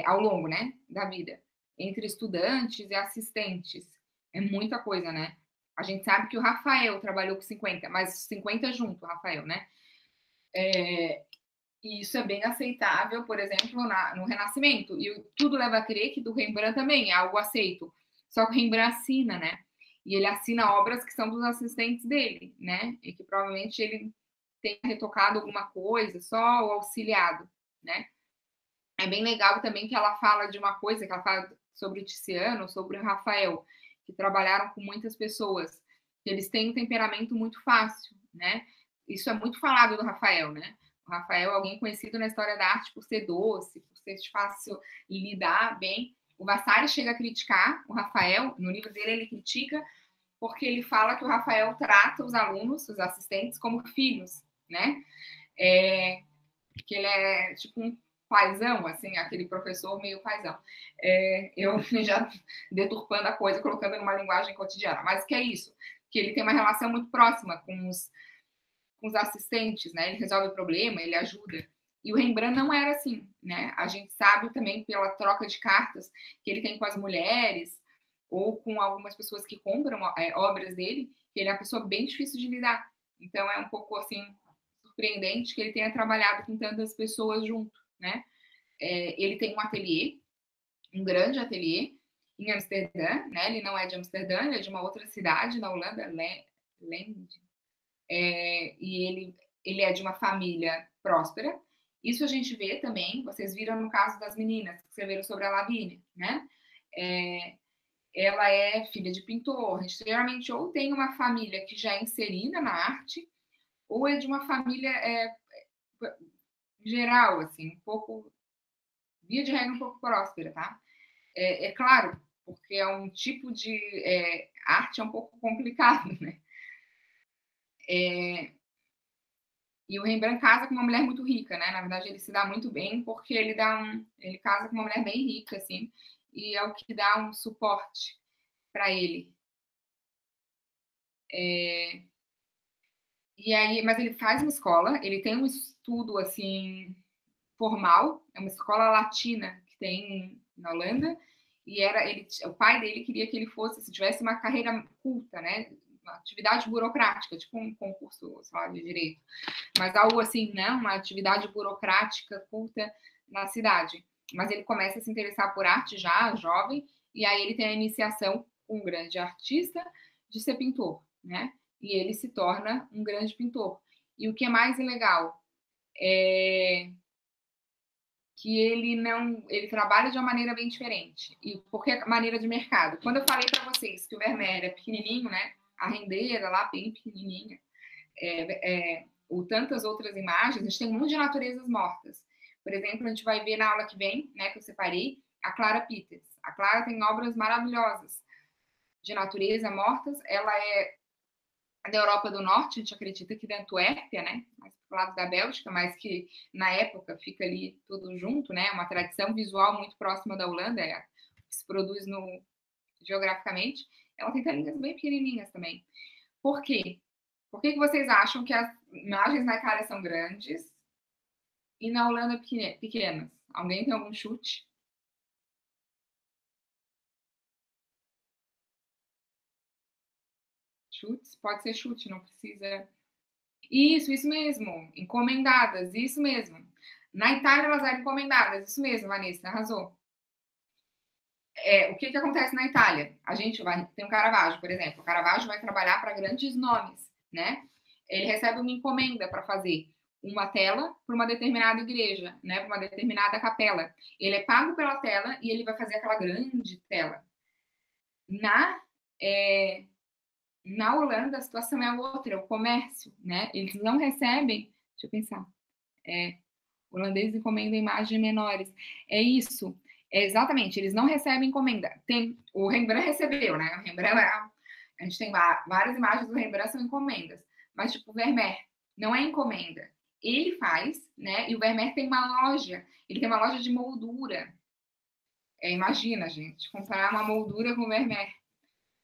ao longo, né, da vida, entre estudantes e assistentes. É muita coisa, né? A gente sabe que o Rafael trabalhou com 50, mas 50 junto, Rafael, né? E isso é bem aceitável, por exemplo, no Renascimento. E tudo leva a crer que do Rembrandt também é algo aceito. Só que o Rembrandt assina, né? E ele assina obras que são dos assistentes dele, né? E que provavelmente ele tem retocado alguma coisa, só o auxiliado, né? É bem legal também que ela fala de uma coisa, que ela fala sobre o Tiziano, sobre o Rafael, que trabalharam com muitas pessoas, que eles têm um temperamento muito fácil, né? Isso é muito falado do Rafael, né? O Rafael é alguém conhecido na história da arte por ser doce, por ser fácil lidar bem. O Vasari chega a criticar o Rafael, no livro dele ele critica, porque ele fala que o Rafael trata os alunos, os assistentes, como filhos, né? Que ele é tipo um paizão, assim, aquele professor meio paizão. Eu já deturpando a coisa, colocando numa linguagem cotidiana, mas que é isso, que ele tem uma relação muito próxima com os assistentes, né? Ele resolve o problema, ele ajuda. E o Rembrandt não era assim, né? A gente sabe também pela troca de cartas que ele tem com as mulheres ou com algumas pessoas que compram obras dele, que ele é uma pessoa bem difícil de lidar. Então é um pouco assim surpreendente que ele tenha trabalhado com tantas pessoas junto, né? Ele tem um ateliê, um grande ateliê em Amsterdã, né? Ele não é de Amsterdã, ele é de uma outra cidade na Holanda, Lend. E ele é de uma família próspera. Isso a gente vê também, vocês viram no caso das meninas que escreveram sobre a Lavínia, né? Ela é filha de pintor. A gente geralmente ou tem uma família que já é inserida na arte, ou é de uma família geral, assim, um pouco, via de regra, um pouco próspera, tá? Claro, porque é um tipo de arte um pouco complicado, né? E o Rembrandt casa com uma mulher muito rica, né? Na verdade, ele se dá muito bem porque ele casa com uma mulher bem rica, assim, e é o que dá um suporte para ele. E aí, mas ele faz uma escola, ele tem um estudo assim formal, é uma escola latina que tem na Holanda, e o pai dele queria que ele fosse, se tivesse uma carreira culta, né? Uma atividade burocrática, tipo um concurso, sei lá, de direito, mas algo assim, não, uma atividade burocrática culta na cidade. Mas ele começa a se interessar por arte já, jovem, e aí ele tem a iniciação com um grande artista de ser pintor, né? E ele se torna um grande pintor. E o que é mais legal é que ele trabalha de uma maneira bem diferente. E porque a maneira de mercado. Quando eu falei para vocês que o Vermeer é pequenininho, né? A rendeira lá bem pequenininha, ou tantas outras imagens, a gente tem um monte de naturezas mortas. Por exemplo, a gente vai ver na aula que vem, né, que eu separei, a Clara Peters. A Clara tem obras maravilhosas de natureza mortas. Ela é da Europa do Norte, a gente acredita que da Antuérpia, né, mais pro lado da Bélgica, mas que na época fica ali tudo junto, né, uma tradição visual muito próxima da Holanda, que se produz geograficamente. Ela tem telinhas bem pequenininhas também. Por quê? Por que vocês acham que as imagens na Itália são grandes e na Holanda pequenas? Alguém tem algum chute? Chutes? Pode ser chute, não precisa. Isso mesmo. Encomendadas, isso mesmo. Na Itália elas eram encomendadas, isso mesmo, Vanessa, arrasou. O que acontece na Itália? A gente tem um Caravaggio, por exemplo. O Caravaggio vai trabalhar para grandes nomes, né? Ele recebe uma encomenda para fazer uma tela para uma determinada igreja, né? Para uma determinada capela. Ele é pago pela tela e ele vai fazer aquela grande tela. Na Holanda, a situação é outra, é o comércio, né? Eles não recebem, deixa eu pensar, holandeses encomendam imagens menores. É isso, exatamente, eles não recebem encomenda. O Rembrandt recebeu, né? O Rembrandt, a gente tem várias imagens do Rembrandt são encomendas, mas tipo o Vermeer não é encomenda. Ele faz, né? E o Vermeer tem uma loja, ele tem uma loja de moldura. Imagina, gente, comparar uma moldura com o Vermeer.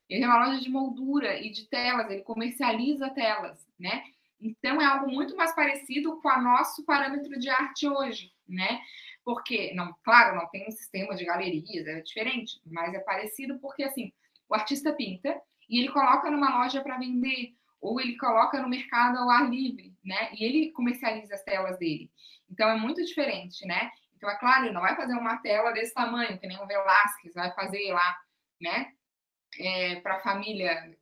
Ele tem uma loja de moldura e de telas, ele comercializa telas, né? Então é algo muito mais parecido com o nosso parâmetro de arte hoje, né? Porque, não, claro, não tem um sistema de galerias, é diferente, mas é parecido porque, assim, o artista pinta e ele coloca numa loja para vender, ou ele coloca no mercado ao ar livre, né? E ele comercializa as telas dele. Então é muito diferente, né? Então, é claro, ele não vai fazer uma tela desse tamanho, que nem o Velázquez vai fazer lá, né? Para a família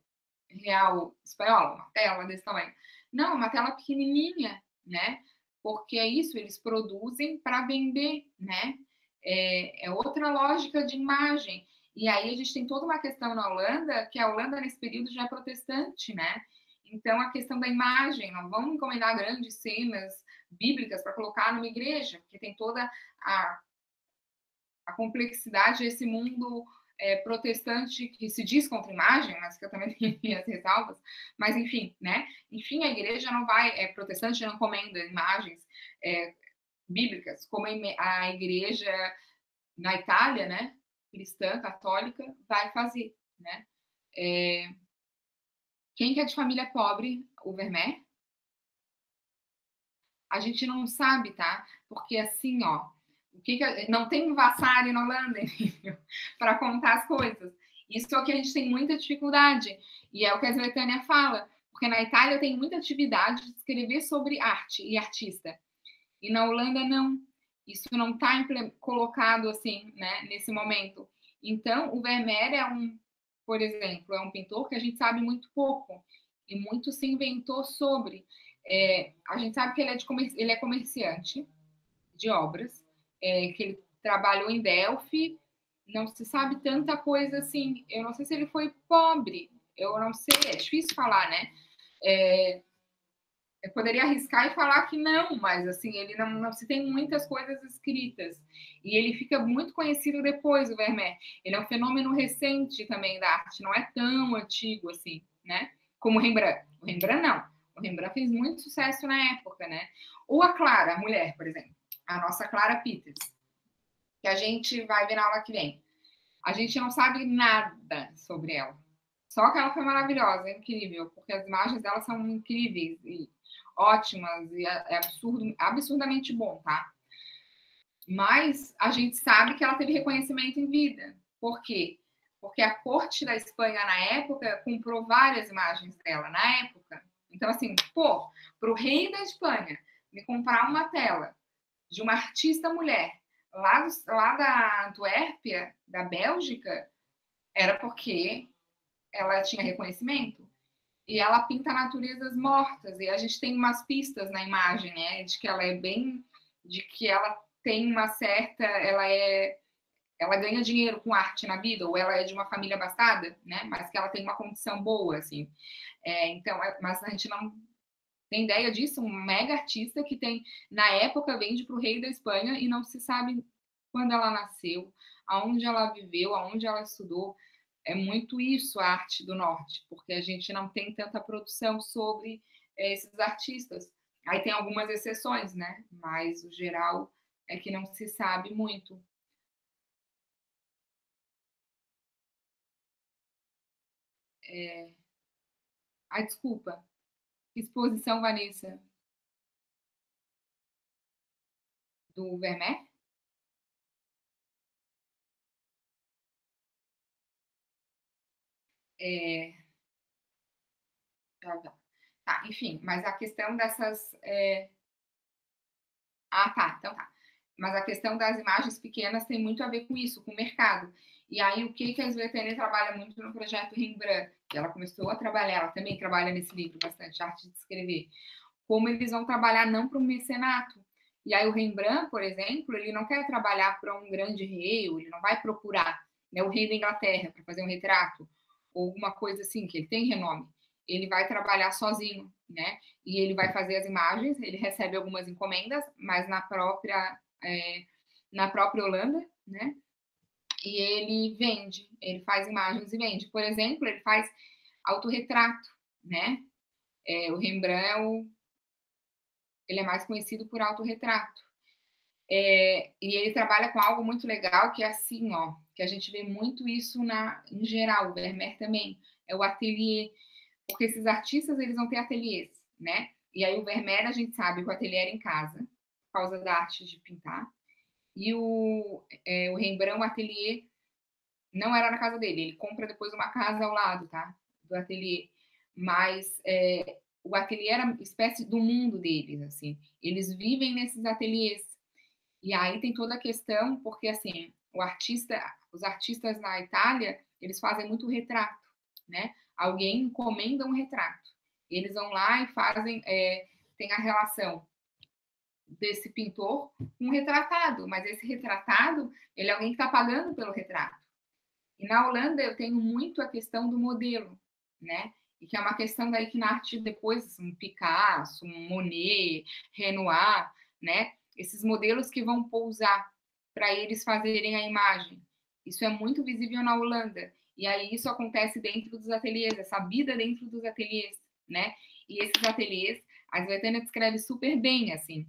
real espanhola, uma tela desse tamanho. Não, uma tela pequenininha, né? Porque é isso, eles produzem para vender, né? É outra lógica de imagem. E aí a gente tem toda uma questão na Holanda, que a Holanda nesse período já é protestante, né? Então a questão da imagem, não vamos encomendar grandes cenas bíblicas para colocar numa igreja, porque tem toda a complexidade desse mundo protestante que se diz contra a imagem, mas que eu também tenho minhas ressalvas, mas enfim, né? Enfim, a igreja não vai, protestante não encomenda imagens bíblicas, como a igreja na Itália, né? Cristã, católica, vai fazer, né? Quem que é de família pobre, o Vermeer? A gente não sabe, tá? Porque assim, ó, não tem um Vasari na Holanda para contar as coisas. Isso é o que a gente tem muita dificuldade. E é o que a Sletânia fala. Porque na Itália eu tenho muita atividade de escrever sobre arte e artista. E na Holanda, não. Isso não está colocado assim, né, nesse momento. Então, o Vermeer por exemplo, é um pintor que a gente sabe muito pouco. E muito se inventou sobre. A gente sabe que ele é comerciante de obras, que ele trabalhou em Delphi, não se sabe tanta coisa assim. Eu não sei se ele foi pobre, eu não sei, é difícil falar, né? Eu poderia arriscar e falar que não, mas assim, ele não se tem muitas coisas escritas. E ele fica muito conhecido depois, o Vermeer. Ele é um fenômeno recente também da arte, não é tão antigo assim, né? Como o Rembrandt. O Rembrandt não. O Rembrandt fez muito sucesso na época, né? Ou a Clara, a mulher, por exemplo. A nossa Clara Peters, que a gente vai ver na aula que vem. A gente não sabe nada sobre ela. Só que ela foi maravilhosa, é incrível, porque as imagens dela são incríveis e ótimas, e é absurdamente bom, tá? Mas a gente sabe que ela teve reconhecimento em vida. Por quê? Porque a corte da Espanha, na época, comprou várias imagens dela, na época. Então, assim, pô, para o rei da Espanha me comprar uma tela de uma artista mulher lá da Antuérpia, da Bélgica, era porque ela tinha reconhecimento. E ela pinta naturezas mortas. E a gente tem umas pistas na imagem, né? De que ela é bem. De que ela tem uma certa. Ela ganha dinheiro com arte na vida, ou ela é de uma família abastada, né? Mas que ela tem uma condição boa, assim. Então, mas a gente não tem ideia disso, um mega artista que tem, na época, vende para o rei da Espanha e não se sabe quando ela nasceu, aonde ela viveu, aonde ela estudou. É muito isso a arte do norte, porque a gente não tem tanta produção sobre esses artistas. Aí tem algumas exceções, né? Mas o geral é que não se sabe muito. Ai, desculpa. Exposição, Vanessa, do Vermeer? É, tá, enfim, mas a questão dessas. Ah, tá, então tá. Mas a questão das imagens pequenas tem muito a ver com isso, com o mercado. E aí, o que a Svetlana trabalha muito no projeto Rembrandt, que ela começou a trabalhar, ela também trabalha nesse livro bastante, Arte de Escrever, como eles vão trabalhar não para um mecenato. E aí, o Rembrandt, por exemplo, ele não quer trabalhar para um grande rei, ou ele não vai procurar, né, o rei da Inglaterra para fazer um retrato, ou alguma coisa assim, que ele tem renome. Ele vai trabalhar sozinho, né? E ele vai fazer as imagens, ele recebe algumas encomendas, mas na própria Holanda, né? E ele vende, ele faz imagens e vende. Por exemplo, ele faz autorretrato, né? O Rembrandt ele é mais conhecido por autorretrato. E ele trabalha com algo muito legal, que é assim, ó, que a gente vê muito isso em geral, o Vermeer também, é o ateliê, porque esses artistas, eles vão ter ateliês, né? E aí o Vermeer, a gente sabe que o ateliê era em casa, por causa da arte de pintar, e o Rembrandt, o ateliê, não era na casa dele, ele compra depois uma casa ao lado, tá? Do ateliê. Mas o ateliê era uma espécie do mundo deles, assim. Eles vivem nesses ateliês. E aí tem toda a questão, porque assim, os artistas na Itália, eles fazem muito retrato, né? Alguém encomenda um retrato. Eles vão lá e fazem, tem a relação desse pintor com um retratado, mas esse retratado, ele é alguém que está pagando pelo retrato. E na Holanda eu tenho muito a questão do modelo, né? E que é uma questão daí que na arte depois, um Picasso, um Monet, Renoir, né? Esses modelos que vão pousar para eles fazerem a imagem. Isso é muito visível na Holanda. E aí isso acontece dentro dos ateliês, essa vida dentro dos ateliês, né? E esses ateliês, a Svetlana descreve super bem, assim.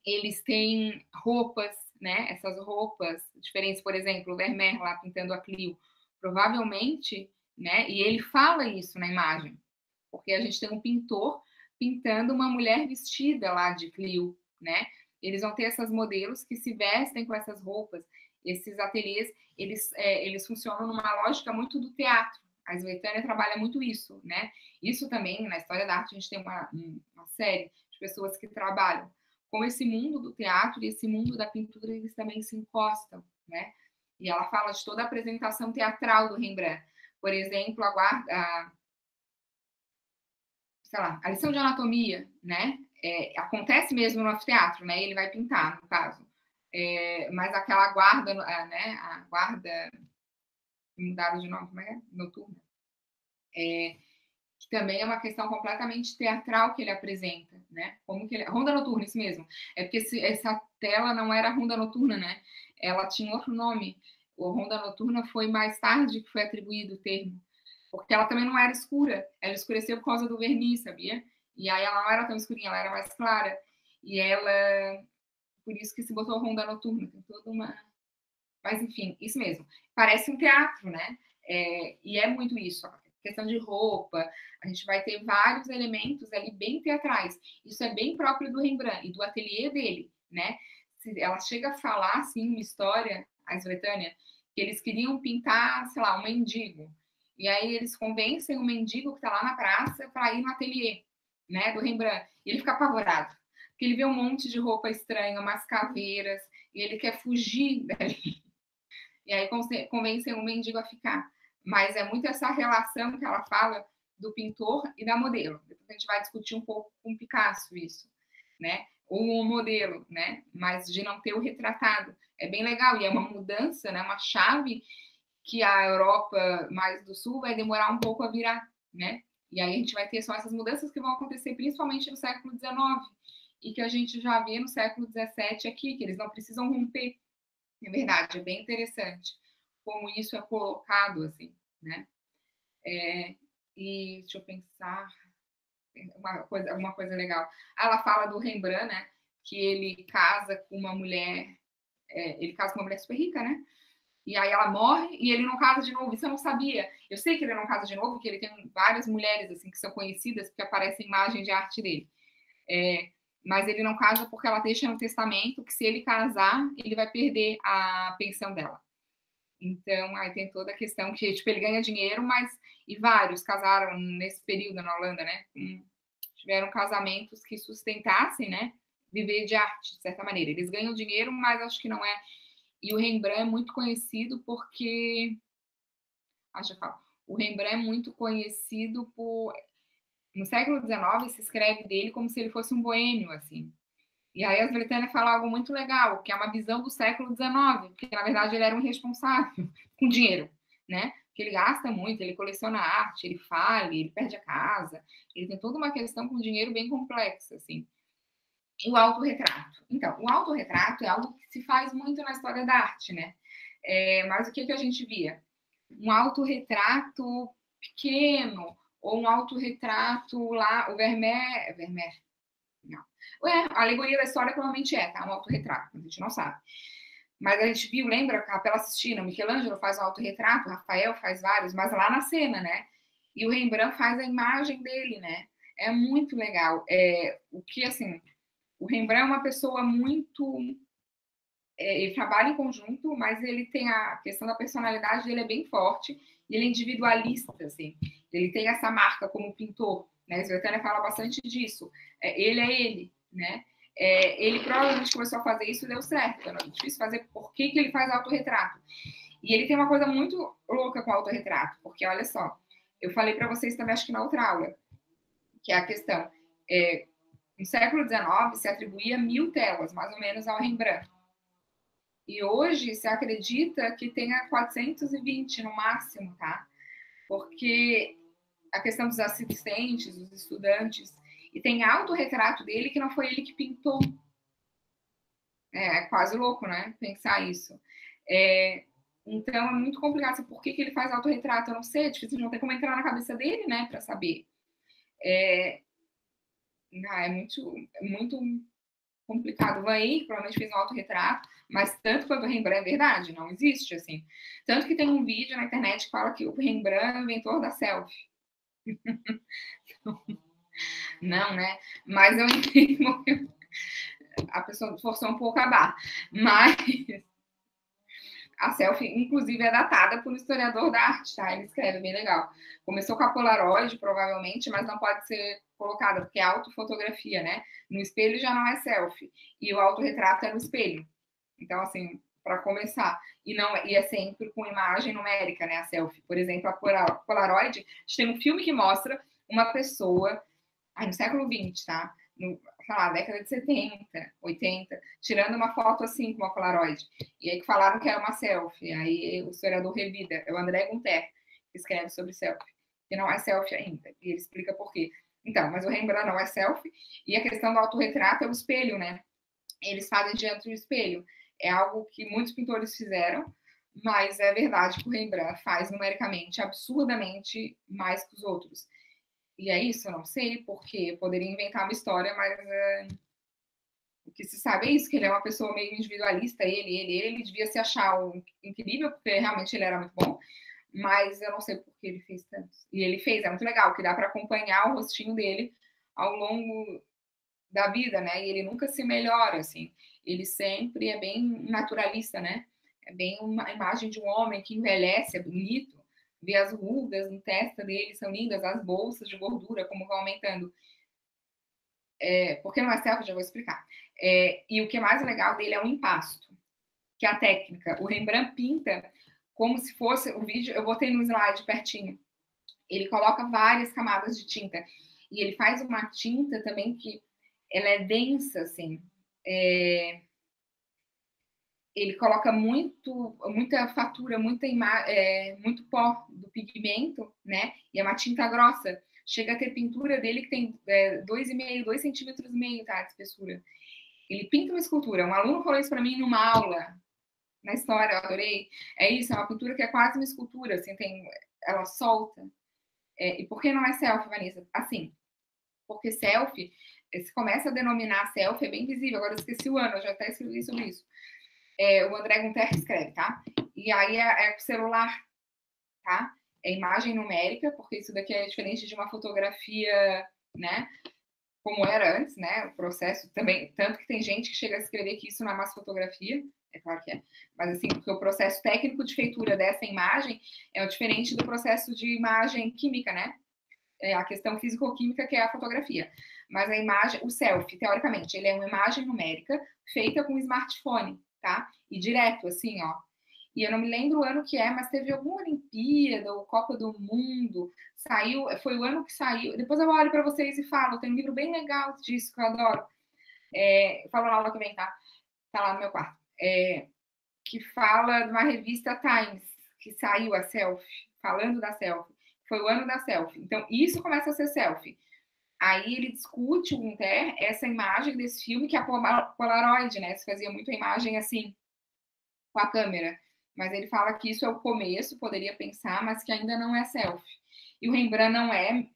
Eles têm roupas, né? Essas roupas diferentes, por exemplo, o Vermeer lá pintando a Clio, provavelmente, né? E ele fala isso na imagem, porque a gente tem um pintor pintando uma mulher vestida lá de Clio, né? Eles vão ter essas modelos que se vestem com essas roupas. Esses ateliês, eles funcionam numa lógica muito do teatro. A Svetlana trabalha muito isso, né? Isso também, na história da arte, a gente tem uma série de pessoas que trabalham com esse mundo do teatro e esse mundo da pintura, eles também se encostam, né? E ela fala de toda a apresentação teatral do Rembrandt. Por exemplo, sei lá, a lição de anatomia, né? Acontece mesmo no anfiteatro, né? Ele vai pintar, no caso. Mas aquela guarda, né? A guarda, mudaram de nome, como é? Noturna. Que também é uma questão completamente teatral que ele apresenta, né? Como que ele... Ronda Noturna, isso mesmo. É porque essa tela não era Ronda Noturna, né? Ela tinha outro nome. O Ronda Noturna foi mais tarde que foi atribuído o termo, porque ela também não era escura. Ela escureceu por causa do verniz, sabia? E aí ela não era tão escurinha, ela era mais clara. E ela... Por isso que se botou Ronda Noturna. Tem toda uma... Mas, enfim, isso mesmo. Parece um teatro, né? E é muito isso. A questão de roupa, a gente vai ter vários elementos ali bem teatrais. Isso é bem próprio do Rembrandt e do ateliê dele, né? Ela chega a falar, assim, uma história, a Svetlana, que eles queriam pintar, sei lá, um mendigo. E aí eles convencem o mendigo que está lá na praça para ir no ateliê, né, do Rembrandt. E ele fica apavorado, porque ele vê um monte de roupa estranha, umas caveiras, e ele quer fugir dali. E aí convencem o mendigo a ficar. Mas é muito essa relação que ela fala do pintor e da modelo. Depois a gente vai discutir um pouco com Picasso isso, né? Ou o modelo, né? Mas de não ter o retratado. É bem legal e é uma mudança, né? Uma chave que a Europa mais do Sul vai demorar um pouco a virar, né? E aí a gente vai ter só essas mudanças que vão acontecer principalmente no século XIX e que a gente já vê no século XVII aqui, que eles não precisam romper. É verdade, é bem interessante como isso é colocado, assim, né? E deixa eu pensar, uma coisa legal. Ela fala do Rembrandt, né? Que ele casa com uma mulher, ele casa com uma mulher super rica, né? E aí ela morre e ele não casa de novo. Isso eu não sabia. Eu sei que ele não casa de novo, que ele tem várias mulheres assim que são conhecidas, porque aparece imagem de arte dele. Mas ele não casa porque ela deixa no testamento que se ele casar, ele vai perder a pensão dela. Então, aí tem toda a questão que, tipo, ele ganha dinheiro, mas... E vários casaram nesse período na Holanda, né? Tiveram casamentos que sustentassem, né? Viver de arte, de certa maneira. Eles ganham dinheiro, mas acho que não é... E o Rembrandt é muito conhecido porque... Acho que eu falo. O Rembrandt é muito conhecido por... No século XIX, se escreve dele como se ele fosse um boêmio, assim. E aí a Svetlana fala algo muito legal, que é uma visão do século XIX, porque na verdade ele era um irresponsável com dinheiro, né? Porque ele gasta muito, ele coleciona arte, ele fale, ele perde a casa, ele tem toda uma questão com dinheiro bem complexa, assim. E o autorretrato. Então, o autorretrato é algo que se faz muito na história da arte, né? Mas o que a gente via? Um autorretrato pequeno, ou um autorretrato lá, o Vermeer Não. A alegoria da história provavelmente tá? Um autorretrato, mas a gente não sabe. Mas a gente viu, lembra a Capela Sistina? Michelangelo faz um autorretrato, Rafael faz vários, mas lá na cena, né? E o Rembrandt faz a imagem dele, né? É muito legal. O que, assim, o Rembrandt é uma pessoa muito... ele trabalha em conjunto, mas ele tem a questão da personalidade dele é bem forte, e ele é individualista, assim. Ele tem essa marca como pintor, né? Svetlana fala bastante disso. Ele é ele, né? Ele provavelmente começou a fazer isso e deu certo. É difícil fazer. Por que ele faz autorretrato? E ele tem uma coisa muito louca com o autorretrato, porque olha só, eu falei para vocês também, acho que na outra aula, que é a questão. No século XIX se atribuía 1000 telas, mais ou menos, ao Rembrandt. E hoje se acredita que tenha 420 no máximo, tá? Porque a questão dos assistentes, dos estudantes, e tem autorretrato dele que não foi ele que pintou. É quase louco, né? Pensar isso. Então é muito complicado. Por que ele faz autorretrato? Eu não sei, é difícil, não tem como entrar na cabeça dele, né, para saber. É muito complicado. Van Eyck provavelmente fez um autorretrato, mas tanto quanto o Rembrandt é verdade, não existe, assim. Tanto que tem um vídeo na internet que fala que o Rembrandt é o inventor da selfie. Não, né? Mas eu entendo. A pessoa forçou um pouco a barra. Mas a selfie, inclusive, é datada por um historiador da arte, tá? Ele escreve bem legal. Começou com a Polaroid, provavelmente, mas não pode ser colocada, porque é autofotografia, né? No espelho já não é selfie. E o autorretrato é no espelho. Então, assim, para começar. E é sempre com imagem numérica, né? A selfie. Por exemplo, a Polaroid, a gente tem um filme que mostra uma pessoa, no século XX, tá? Sei lá, década de 70, 80, tirando uma foto assim com uma Polaroid. E aí que falaram que era uma selfie. Aí o historiador revida, é o André Gunther, que escreve sobre selfie. Que não é selfie ainda. E ele explica por quê. Então, mas o Rembrandt não é selfie. E a questão do autorretrato é o espelho, né? Eles fazem diante do espelho. É algo que muitos pintores fizeram, mas é verdade que o Rembrandt faz numericamente absurdamente mais que os outros. E é isso, eu não sei, porque poderia inventar uma história, mas o que se sabe é isso, que ele é uma pessoa meio individualista, ele devia se achar incrível, porque realmente ele era muito bom, mas eu não sei por que ele fez tanto. E ele fez, é muito legal, que dá para acompanhar o rostinho dele ao longo da vida, né? E ele nunca se melhora, assim. Ele sempre é bem naturalista, né? É bem uma imagem de um homem que envelhece, é bonito. Vê as rugas no testa dele, são lindas, as bolsas de gordura, como vão aumentando. Porque não é selfie, já vou explicar. E o que é mais legal dele é o impasto, que é a técnica. O Rembrandt pinta como se fosse o vídeo, eu botei no slide pertinho. Ele coloca várias camadas de tinta. E ele faz uma tinta também que ela é densa, assim. Ele coloca muita fatura, muito pó do pigmento, né? E é uma tinta grossa. Chega a ter pintura dele que tem 2,5 centímetros e meio, tá, de espessura. Ele pinta uma escultura. Um aluno falou isso para mim numa aula, na história, eu adorei. É isso, é uma pintura que é quase uma escultura, assim, ela solta. E por que não é selfie, Vanessa? Assim, porque selfie, se começa a denominar selfie, é bem visível. Agora eu esqueci o ano, eu já até escrevi sobre isso. O André Gunther escreve, tá? E aí é o celular, tá? É imagem numérica, porque isso daqui é diferente de uma fotografia, né? Como era antes, né? O processo também, tanto que tem gente que chega a escrever que isso não é mais fotografia, é claro que é, mas assim, porque o processo técnico de feitura dessa imagem é diferente do processo de imagem química, né? A questão físico-química que é a fotografia. Mas a imagem, o selfie, teoricamente, ele é uma imagem numérica feita com smartphone, tá? E direto, assim, ó. E eu não me lembro o ano que é, mas teve alguma Olimpíada ou Copa do Mundo. Foi o ano que saiu. Depois eu olho para vocês e falo. Tem um livro bem legal disso que eu adoro. Eu falo na aula também, tá? Tá lá no meu quarto. Que fala de uma revista Times, que saiu a selfie, falando da selfie. Foi o ano da selfie. Então, isso começa a ser selfie. Aí ele discute, o Gunther, essa imagem desse filme, que é a Polaroid, né? Se fazia muita imagem assim, com a câmera. Mas ele fala que isso é o começo, poderia pensar, mas que ainda não é selfie. E o Rembrandt não é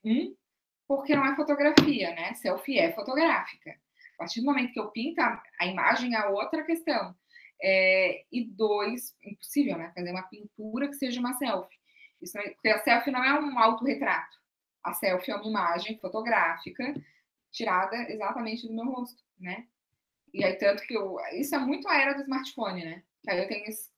Porque não é fotografia, né? Selfie é fotográfica. A partir do momento que eu pinto a imagem, é outra questão. E dois, impossível, né? Fazer uma pintura que seja uma selfie. Isso não é, porque a selfie não é um autorretrato. A selfie é uma imagem fotográfica tirada exatamente do meu rosto, né? E aí, tanto que isso é muito a era do smartphone, né? Que aí eu tenho esses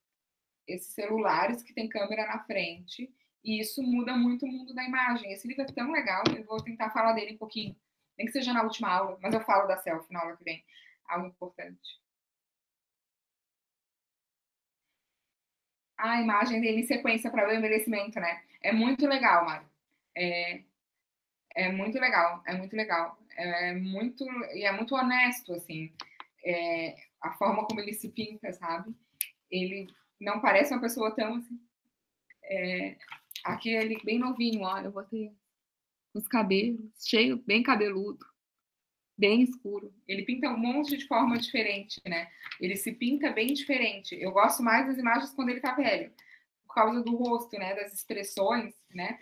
celulares que tem câmera na frente, e isso muda muito o mundo da imagem. Esse livro é tão legal, eu vou tentar falar dele um pouquinho, nem que seja na última aula, mas eu falo da selfie na aula que vem, algo importante. A imagem dele em sequência para o envelhecimento, né? É muito legal, Mário. É, é muito legal, é muito legal. E é muito honesto, assim, a forma como ele se pinta, sabe? Ele não parece uma pessoa tão assim. Aqui ele bem novinho, ó. Eu botei os cabelos, cheio, bem cabeludo, bem escuro. Ele pinta um monte de forma diferente, né? Ele se pinta bem diferente. Eu gosto mais das imagens quando ele tá velho, por causa do rosto, né? Das expressões, né?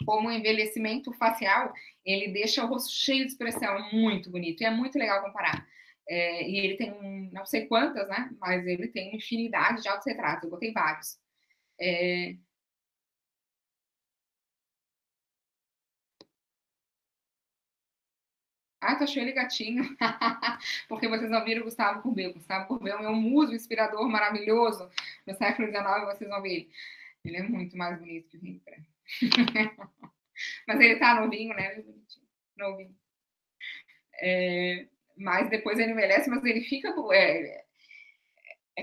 Como o envelhecimento facial, ele deixa o rosto cheio de expressão, muito bonito. E é muito legal comparar. E ele tem não sei quantas, né? Mas ele tem uma infinidade de autorretratos. Eu botei vários. Ah, tu achou ele gatinho? Porque vocês não viram o Gustavo Courbet. Gustavo Courbet é um muso inspirador maravilhoso no século XIX, vocês vão ver ele. Ele é muito mais bonito que o Rembrandt. Mas ele tá novinho, né? Novinho. Mas depois ele envelhece, mas ele fica.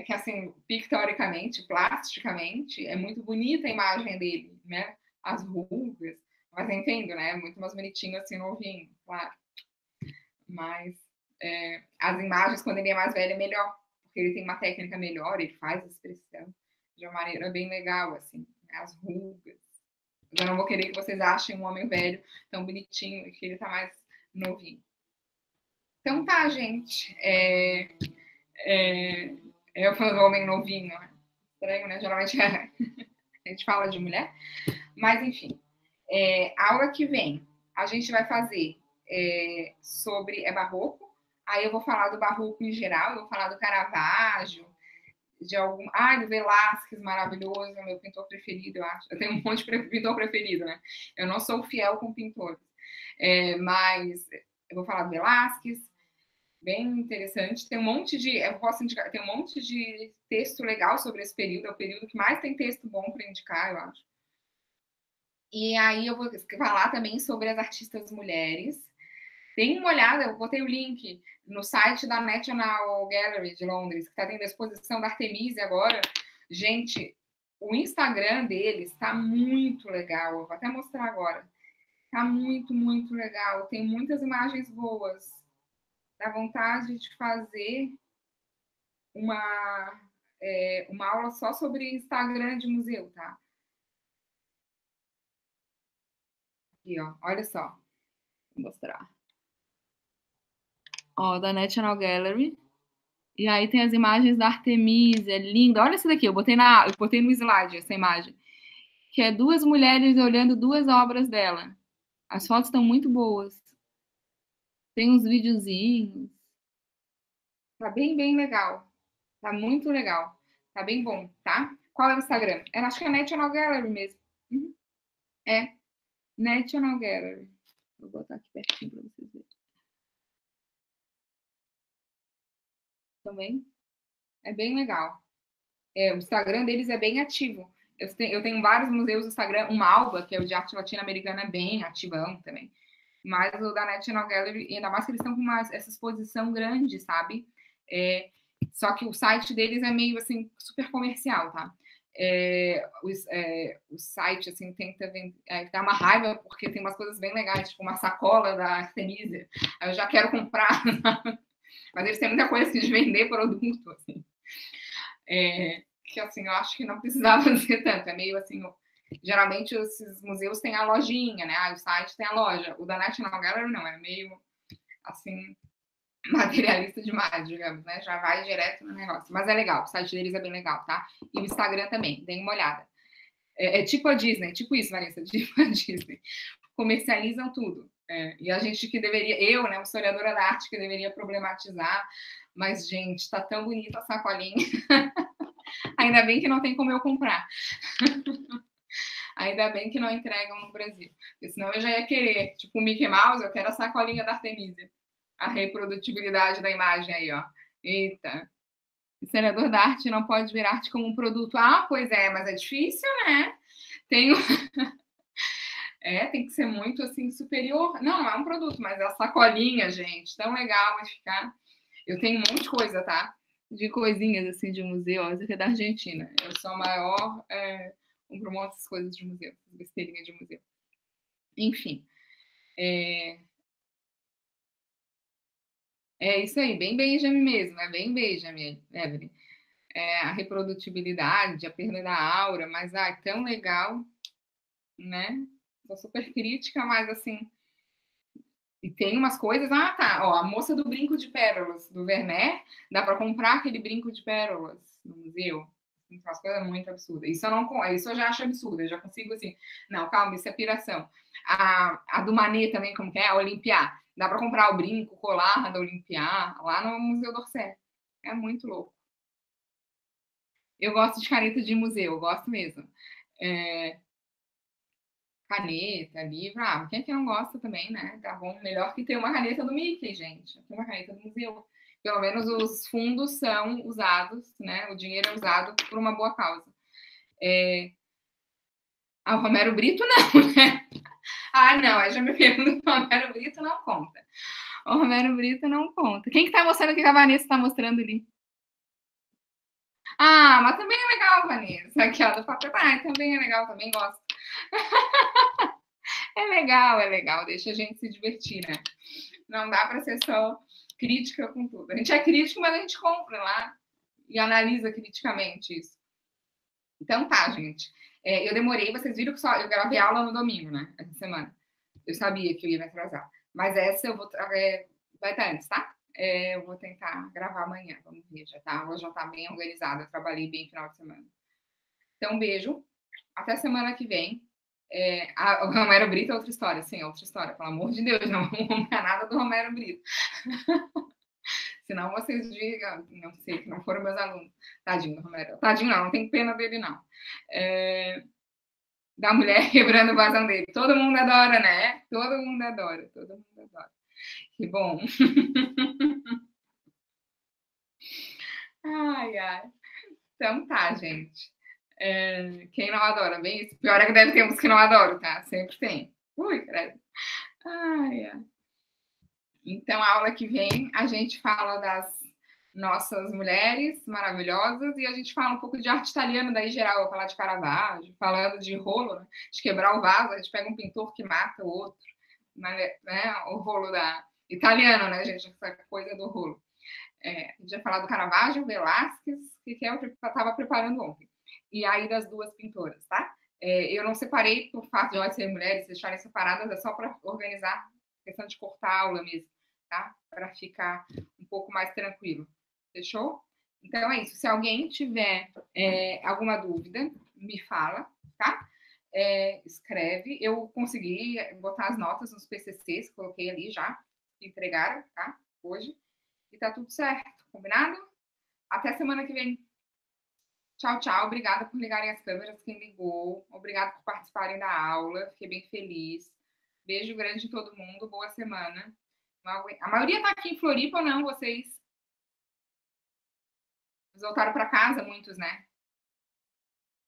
Que, assim, pictoricamente, plasticamente, é muito bonita a imagem dele, né? As rugas. Mas eu entendo, né? Muito mais bonitinho assim, novinho, claro. Mas as imagens, quando ele é mais velho, é melhor, porque ele tem uma técnica melhor, ele faz a expressão de uma maneira bem legal, assim, né? As rugas. Eu não vou querer que vocês achem um homem velho tão bonitinho e que ele tá mais novinho. Então tá, gente. Eu falando homem novinho, né? Estranho, né? Geralmente a gente fala de mulher. Mas, enfim. Aula que vem, a gente vai fazer sobre barroco. Aí eu vou falar do barroco em geral, eu vou falar do Caravaggio, do Velázquez, maravilhoso, é meu pintor preferido, eu acho. Eu tenho um monte de pintor preferido, né? Eu não sou fiel com pintores. Mas eu vou falar do Velázquez, bem interessante. Tem um monte de. Eu posso indicar, tem um monte de texto legal sobre esse período, é o período que mais tem texto bom para indicar, eu acho. E aí eu vou falar também sobre as artistas mulheres. Tem uma olhada, eu botei o link no site da National Gallery de Londres, que está tendo a exposição da Artemisia agora. Gente, o Instagram deles está muito legal. Eu vou até mostrar agora. Está muito, muito legal. Tem muitas imagens boas. Dá vontade de fazer uma, uma aula só sobre Instagram de museu, tá? Aqui, ó. Olha só. Vou mostrar. Ó, da National Gallery. E aí tem as imagens da Artemisia, é linda. Olha essa daqui, eu botei no slide essa imagem. Que é duas mulheres olhando duas obras dela. As fotos estão muito boas. Tem uns videozinhos. Tá bem, bem legal. Tá muito legal. Tá bem bom, tá? Qual é o Instagram? Acho que é National Gallery mesmo. Uhum. É, National Gallery. Vou botar aqui pertinho para vocês verem. Também é bem legal. O Instagram deles é bem ativo. Eu tenho vários museus no Instagram. O Malba, que é o de arte latino-americana, é bem ativão também. Mas o da National Gallery, ainda mais que eles estão com essa exposição grande, sabe? Só que o site deles é meio assim, super comercial, tá? O site assim tenta dá uma raiva porque tem umas coisas bem legais, tipo uma sacola da Artemisia. Aí eu já quero comprar, mas eles têm muita coisa assim, de vender produto, assim. Que assim, eu acho que não precisava ser tanto. É meio assim, geralmente esses museus têm a lojinha, né? O site tem a loja. O da National Gallery não, é meio assim, materialista demais, digamos, né? Já vai direto no negócio. Mas é legal, o site deles é bem legal, tá? E o Instagram também, deem uma olhada. É tipo a Disney, tipo isso, Vanessa, tipo a Disney. Comercializam tudo. E a gente que deveria, eu, né, uma historiadora da arte, que deveria problematizar, mas, gente, tá tão bonita a sacolinha. Ainda bem que não tem como eu comprar. Ainda bem que não entregam no Brasil. Porque senão eu já ia querer, tipo o Mickey Mouse, eu quero a sacolinha da Artemisia. A reprodutibilidade da imagem aí, ó. Eita. Historiador da arte não pode ver arte como um produto. Ah, pois é, mas é difícil, né? Tem tem que ser muito, assim, superior. Não é um produto, mas é a sacolinha, gente. Tão legal vai ficar. Eu tenho um monte de coisa, tá? De coisinhas, assim, de museu. Essa aqui é da Argentina. Eu sou a maior... compro um monte de coisas de museu. Besteirinha de museu. Enfim. É isso aí. Bem Benjamin mesmo. É bem Benjamin, Evelyn. A reprodutibilidade, a perda da aura. Mas, tão legal, né? Sou super crítica, mas, assim... E tem umas coisas, tá, ó, a moça do brinco de pérolas, do Vermeer, dá para comprar aquele brinco de pérolas no museu. Umas coisas muito absurdas. Isso eu já acho absurdo, eu já consigo assim, não, calma, isso é piração. A do Manet também, como que é? A Olympia. Dá para comprar o brinco, o colar da Olympia, lá no Museu d'Orsay. É muito louco. Eu gosto de caneta de museu, eu gosto mesmo. Caneta, livro, quem é que não gosta também, né? Tá bom, melhor que ter uma caneta do Mickey, gente. Uma caneta do museu. Pelo menos os fundos são usados, né? O dinheiro é usado por uma boa causa. O Romero Brito não, né? Não, aí já me pergunto, o Romero Brito não conta. O Romero Brito não conta. Quem que tá mostrando o que a Vanessa tá mostrando ali? Mas também é legal, Vanessa. Aqui, ó, do papel. Também é legal, também gosto. É legal, deixa a gente se divertir, né? Não dá para ser só crítica com tudo. A gente é crítico, mas a gente compra lá e analisa criticamente isso. Então tá, gente. Eu demorei, vocês viram que eu gravei aula no domingo, né? Essa semana. Eu sabia que eu ia me atrasar. Mas essa eu vou. Vai estar antes, tá? Eu vou tentar gravar amanhã. Vamos ver, ela já tá bem organizada. Eu trabalhei bem no final de semana. Então, um beijo. Até semana que vem. O Romero Brito é outra história, sim, é outra história. Pelo amor de Deus, não é nada do Romero Brito. Senão vocês digam, não sei, que não foram meus alunos. Tadinho do Romero. Tadinho não tem pena dele, não. Da mulher quebrando o vazão dele. Todo mundo adora, né? Todo mundo adora. Que bom. Ai. Então tá, gente. Quem não adora, bem isso. Pior é que deve ter uns que não adoram, tá? Sempre tem. Ui, credo. Ai. Então, a aula que vem, a gente fala das nossas mulheres maravilhosas e a gente fala um pouco de arte italiana, daí geral, falar de Caravaggio, falando de rolo, né? De quebrar o vaso, a gente pega um pintor que mata o outro, né? O rolo italiano, né, gente? Essa coisa do rolo. A gente vai falar do Caravaggio, Velázquez, que eu estava preparando ontem. E aí das duas pintoras, tá? Eu não separei por fato de elas serem mulheres, deixarem separadas, é só para organizar, questão de cortar a aula mesmo, tá? Para ficar um pouco mais tranquilo. Fechou? Então é isso. Se alguém tiver alguma dúvida, me fala, tá? Escreve. Eu consegui botar as notas nos PCCs, coloquei ali já, entregaram, tá? Hoje. E tá tudo certo, combinado? Até semana que vem. Tchau, tchau. Obrigada por ligarem as câmeras, quem ligou. Obrigada por participarem da aula. Fiquei bem feliz. Beijo grande de todo mundo. Boa semana. A maioria tá aqui em Floripa ou não, vocês? Vocês voltaram para casa, muitos, né?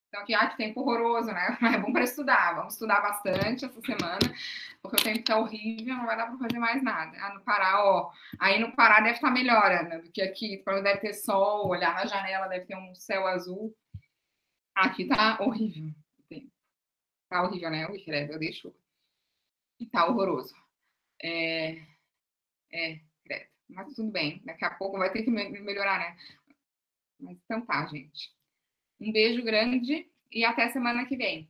Então, aqui, que tempo horroroso, né? É bom para estudar. Vamos estudar bastante essa semana, porque o tempo tá horrível, não vai dar para fazer mais nada. No Pará, aí no Pará deve estar melhor, né? Do que aqui. Deve ter sol, olhar na janela, deve ter um céu azul. Aqui tá horrível. Tá horrível, né? Ui, credo, eu deixo. E tá horroroso. Credo. Mas tudo bem. Daqui a pouco vai ter que melhorar, né? Mas então tá, gente. Um beijo grande e até semana que vem.